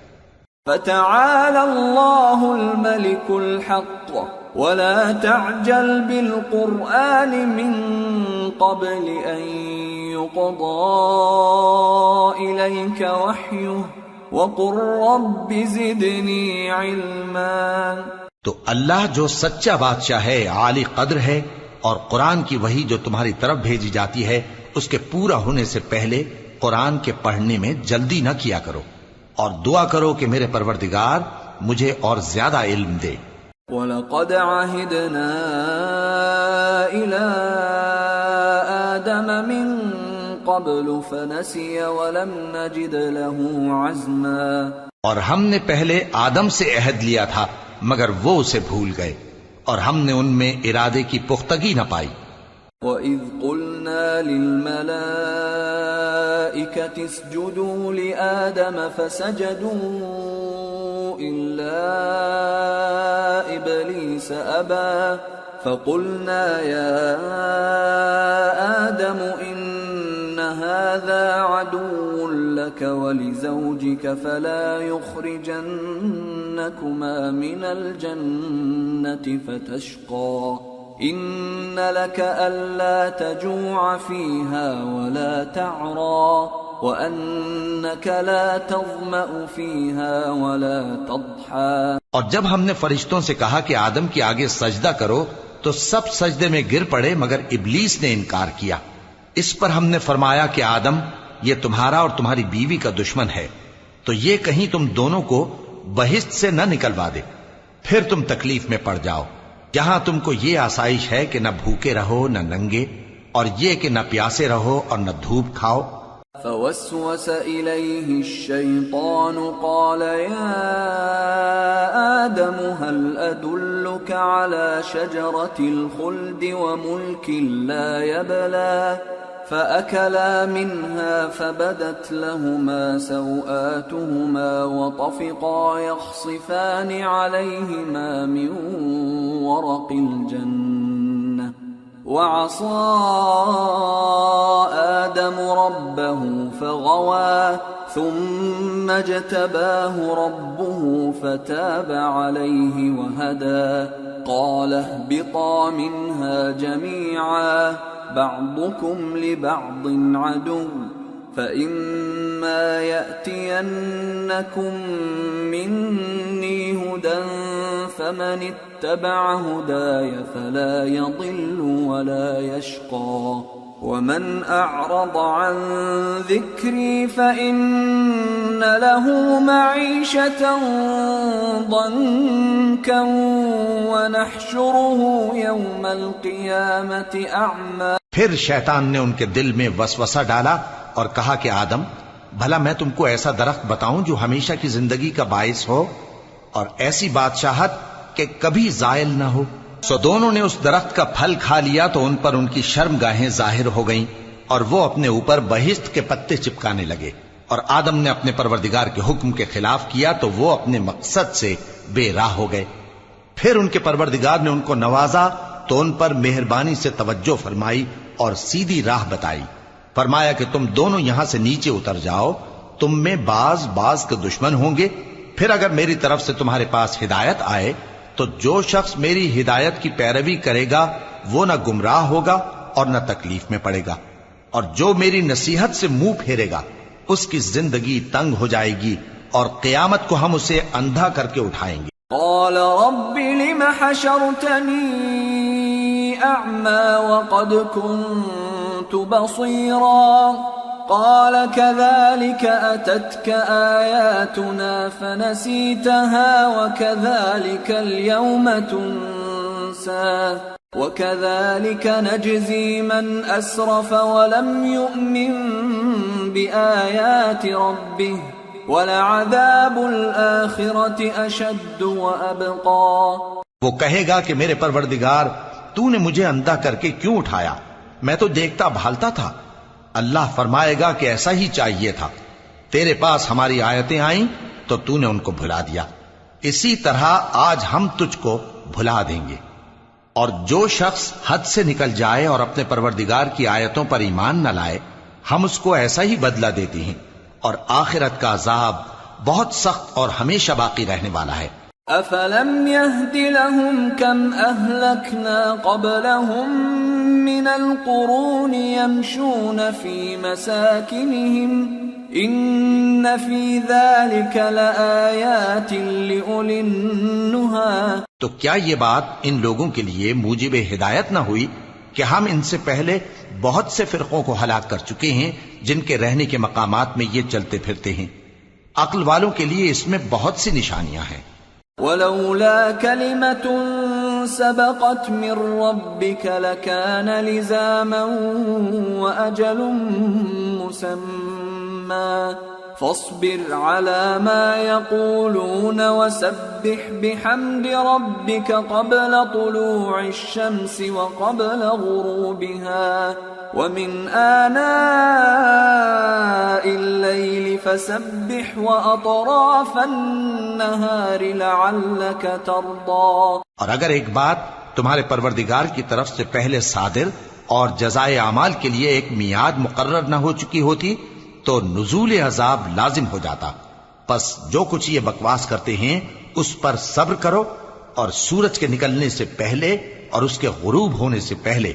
فَتَعَالَى اللَّهُ الْمَلِكُ الْحَقُّ وَلَا تَعْجَلْ بِالْقُرْآنِ مِنْ قَبْلِ أَنْ يُقْضَى إِلَيْكَ وَحْيُهُ وَقُلْ رَبِّ زِدْنِي عِلْمًا. تو اللہ جو سچا بادشاہ ہے، عالی قدر ہے، اور قرآن کی وحی جو تمہاری طرف بھیجی جاتی ہے اس کے پورا ہونے سے پہلے قرآن کے پڑھنے میں جلدی نہ کیا کرو، اور دعا کرو کہ میرے پروردگار مجھے اور زیادہ علم دے. وَلَقَدْ عَهِدْنَا إِلَىٰ آدَمَ مِن قَبْلُ فَنَسِيَ وَلَمْ نَجِدْ لَهُ عَزْمًا. اور ہم نے پہلے آدم سے عہد لیا تھا مگر وہ اسے بھول گئے، اور ہم نے ان میں ارادے کی پختگی نہ پائی. وَإِذْ قُلْنَا لِلْمَلَائِكَةِ اسْجُدُوا لِآدَمَ فَسَجَدُوا إِلَّا إِبْلِيسَ أَبَى فَقُلْنَا يَا آدَمُ إِنَّ هَذَا عَدُوٌّ لَكَ وَلِزَوْجِكَ فَلَا يُخْرِجَنَّكُمَا مِنَ الْجَنَّةِ فَتَشْقَى إِنَّ لَكَ أَلَّا تَجُوعَ فِيهَا وَلَا تَعْرَى وَأَنَّكَ لَا تَظْمَأُ فِيهَا وَلَا تَضْحَى. اور جب ہم نے فرشتوں سے کہا کہ آدم کے آگے سجدہ کرو تو سب سجدے میں گر پڑے مگر ابلیس نے انکار کیا. اس پر ہم نے فرمایا کہ آدم، یہ تمہارا اور تمہاری بیوی کا دشمن ہے، تو یہ کہیں تم دونوں کو بہشت سے نہ نکلوا دے، پھر تم تکلیف میں پڑ جاؤ. جہاں تم کو یہ آسائش ہے کہ نہ بھوکے رہو نہ ننگے، اور یہ کہ نہ پیاسے رہو اور نہ دھوپ کھاؤ. فوسوس إليه الشيطان قال يا آدم هل أدلك على شجرة الخلد وملك لا يبلى فأكلا منها فبدت لهما سوآتهما وطفقا يخصفان عليهما من ورق الجنة وعصى آدم ربه فغوى ثم اجتباه ربه فتاب عليه وهدى قال اهبطا منها جميعا بعضكم لبعض عدو فإما يأتينكم مني هدى فمن اتبع هداي فلا يضل ولا يشقى ومن أعرض عن ذكري فإن له معيشة ضنكا ونحشره يوم القيامة أعمى. پھر شیطان نے ان کے دل میں وسوسہ ڈالا اور کہا کہ آدم، بھلا میں تم کو ایسا درخت بتاؤں جو ہمیشہ کی زندگی کا باعث ہو اور ایسی بادشاہت کہ کبھی زائل نہ ہو. سو دونوں نے اس درخت کا پھل کھا لیا تو ان پر ان کی شرم گاہیں ظاہر ہو گئیں اور وہ اپنے اوپر بہشت کے پتے چپکانے لگے. اور آدم نے اپنے پروردگار کے حکم کے خلاف کیا تو وہ اپنے مقصد سے بے راہ ہو گئے. پھر ان کے پروردگار نے ان کو نوازا تو ان پر مہربانی سے توجہ فرمائی اور سیدھی راہ بتائی. فرمایا کہ تم دونوں یہاں سے نیچے اتر جاؤ، تم میں بعض کے دشمن ہوں گے. پھر اگر میری طرف سے تمہارے پاس ہدایت آئے تو جو شخص میری ہدایت کی پیروی کرے گا وہ نہ گمراہ ہوگا اور نہ تکلیف میں پڑے گا، اور جو میری نصیحت سے منہ پھیرے گا اس کی زندگی تنگ ہو جائے گی اور قیامت کو ہم اسے اندھا کر کے اٹھائیں گے. قال رب لم حشرتني أعمى وقد كنت بصيرا قال كذلك أتتك آياتنا فنسيتها وكذلك اليوم تنسى وكذلك نجزي من أسرف ولم يؤمن بآيات ربه وَلَعَذَابُ الْآخِرَةِ أَشَدُّ وَأَبْقَى. وہ کہے گا کہ میرے پروردگار تو نے مجھے اندھا کر کے کیوں اٹھایا، میں تو دیکھتا بھالتا تھا. اللہ فرمائے گا کہ ایسا ہی چاہیے تھا، تیرے پاس ہماری آیتیں آئیں تو تو نے ان کو بھلا دیا، اسی طرح آج ہم تجھ کو بھلا دیں گے. اور جو شخص حد سے نکل جائے اور اپنے پروردگار کی آیتوں پر ایمان نہ لائے ہم اس کو ایسا ہی بدلہ دیتے ہیں، اور آخرت کا عذاب بہت سخت اور ہمیشہ باقی رہنے والا ہے. أَفَلَمْ يَهْدِ لَهُمْ كَمْ أَهْلَكْنَا قَبْلَهُمْ مِنَ الْقُرُونِ يَمْشُونَ فِي مَسَاكِنِهِمْ إِنَّ فِي ذَلِكَ لَآيَاتٍ لِأُولِي النُّهَى. تو کیا یہ بات ان لوگوں کے لیے موجب ہدایت نہ ہوئی کہ ہم ان سے پہلے بہت سے فرقوں کو ہلاک کر چکے ہیں جن کے رہنے کے مقامات میں یہ چلتے پھرتے ہیں. عقل والوں کے لیے اس میں بہت سی نشانیاں ہیں. وَلَوْلَا كَلِمَةٌ سَبَقَتْ مِنْ رَبِّكَ لَكَانَ لِزَامًا وَأَجَلٌ مُّسَمًّى فاصبر على ما يقولون وسبح بحمد ربك قبل طلوع الشمس وقبل غروبها ومن آناء الليل فسبح وأطراف النهار لعلك ترضى. اور اگر ایک بات تمہارے پروردگار کی طرف سے پہلے صادر اور جزائے اعمال کے لیے ایک میعاد مقرر نہ ہو چکی ہوتی تو نزول عذاب لازم ہو جاتا. پس جو کچھ یہ بکواس کرتے ہیں اس پر صبر کرو، اور سورج کے نکلنے سے پہلے اور اس کے غروب ہونے سے پہلے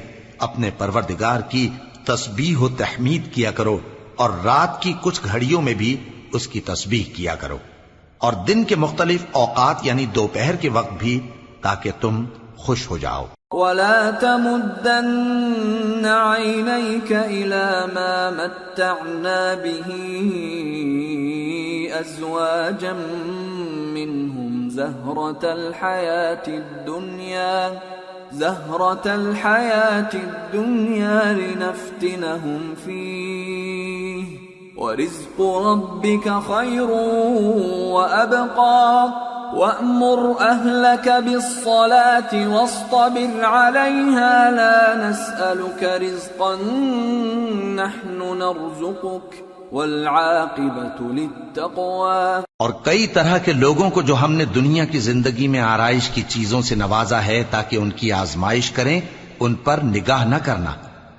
اپنے پروردگار کی تسبیح و تحمید کیا کرو، اور رات کی کچھ گھڑیوں میں بھی اس کی تسبیح کیا کرو، اور دن کے مختلف اوقات یعنی دوپہر کے وقت بھی، تاکہ تم خوش ہو جاؤ. وَلَا تَمُدَّنَّ عَيْنَيْكَ إِلَى مَا مَتَّعْنَا بِهِ أَزْوَاجًا مِّنْهُمْ زَهْرَةَ الْحَيَاةِ الدُّنْيَا لِنَفْتِنَهُمْ فِيهِ وَرِزْقُ رَبِّكَ خَيْرٌ وَأَبْقَى وَأْمُرْ أَهْلَكَ بِالصَّلَاةِ وَاصْطَبِرْ عَلَيْهَا لَا نَسْأَلُكَ رِزْقًا نَحْنُ نَرْزُقُكَ وَالْعَاقِبَةُ لِلتَّقْوَى. اور کئی طرح کے لوگوں کو جو ہم نے دنیا کی زندگی میں آرائش کی چیزوں سے نوازا ہے تاکہ ان کی آزمائش کریں، ان پر نگاہ نہ کرنا،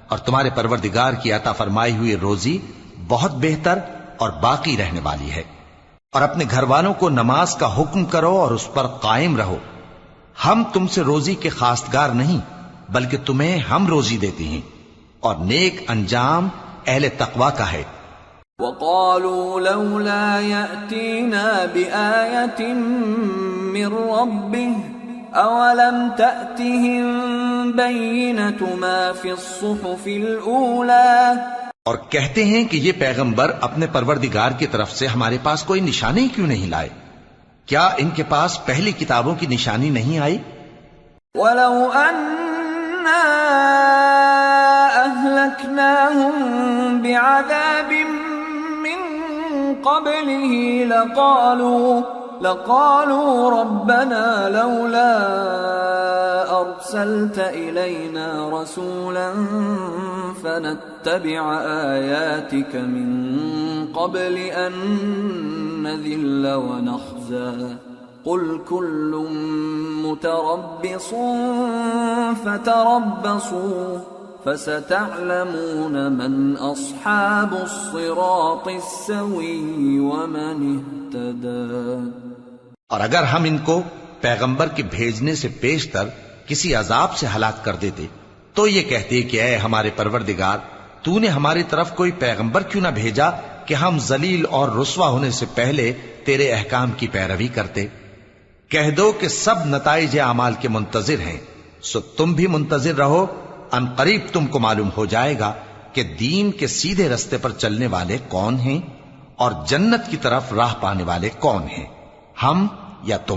اور تمہارے پروردگار کی عطا فرمائی ہوئی روزی بہت بہتر اور باقی رہنے والی ہے. اور اپنے گھر والوں کو نماز کا حکم کرو اور اس پر قائم رہو. ہم تم سے روزی کے خواستگار نہیں بلکہ تمہیں ہم روزی دیتے ہیں، اور نیک انجام اہل تقوی کا ہے. وَقَالُوا لَوْلَا يَأْتِينَا بِآيَةٍ مِّن رَّبِّهِ أَوَلَمْ تَأْتِهِم بَيِّنَةُ مَا فِي الصُّحُفِ الْأُولَى. اور کہتے ہیں کہ یہ پیغمبر اپنے پروردگار کی طرف سے ہمارے پاس کوئی نشانی کیوں نہیں لائے؟ کیا ان کے پاس پہلی کتابوں کی نشانی نہیں آئی؟ وَلَوْ أَنَّا أَهْلَكْنَاهُمْ بِعَذَابٍ مِّن قَبْلِهِ لَقَالُوا رَبَّنَا لَوْلَا أَرْسَلْتَ إِلَيْنَا رَسُولًا فَنَتَّبِعَ آيَاتِكَ مِن قَبْلِ أَن نَّذِلَّ وَنَخْزَىٰ قل كل متربص فتربصوا فستعلمون من اصحاب الصراط السوي ومن اهتدى۔ اور اگر ہم ان کو پیغمبر کے بھیجنے سے پیشتر کسی عذاب سے ہلاک کر دیتے تو یہ کہتے کہ اے ہمارے پروردگار، تو نے ہماری طرف کوئی پیغمبر کیوں نہ بھیجا کہ ہم ذلیل اور رسوا ہونے سے پہلے تیرے احکام کی پیروی کرتے۔ کہہ دو کہ سب نتائج اعمال کے منتظر ہیں، سو تم بھی منتظر رہو، ان قریب تم کو معلوم ہو جائے گا کہ دین کے سیدھے رستے پر چلنے والے کون ہیں اور جنت کی طرف راہ پانے والے کون ہیں، ہم یا تم۔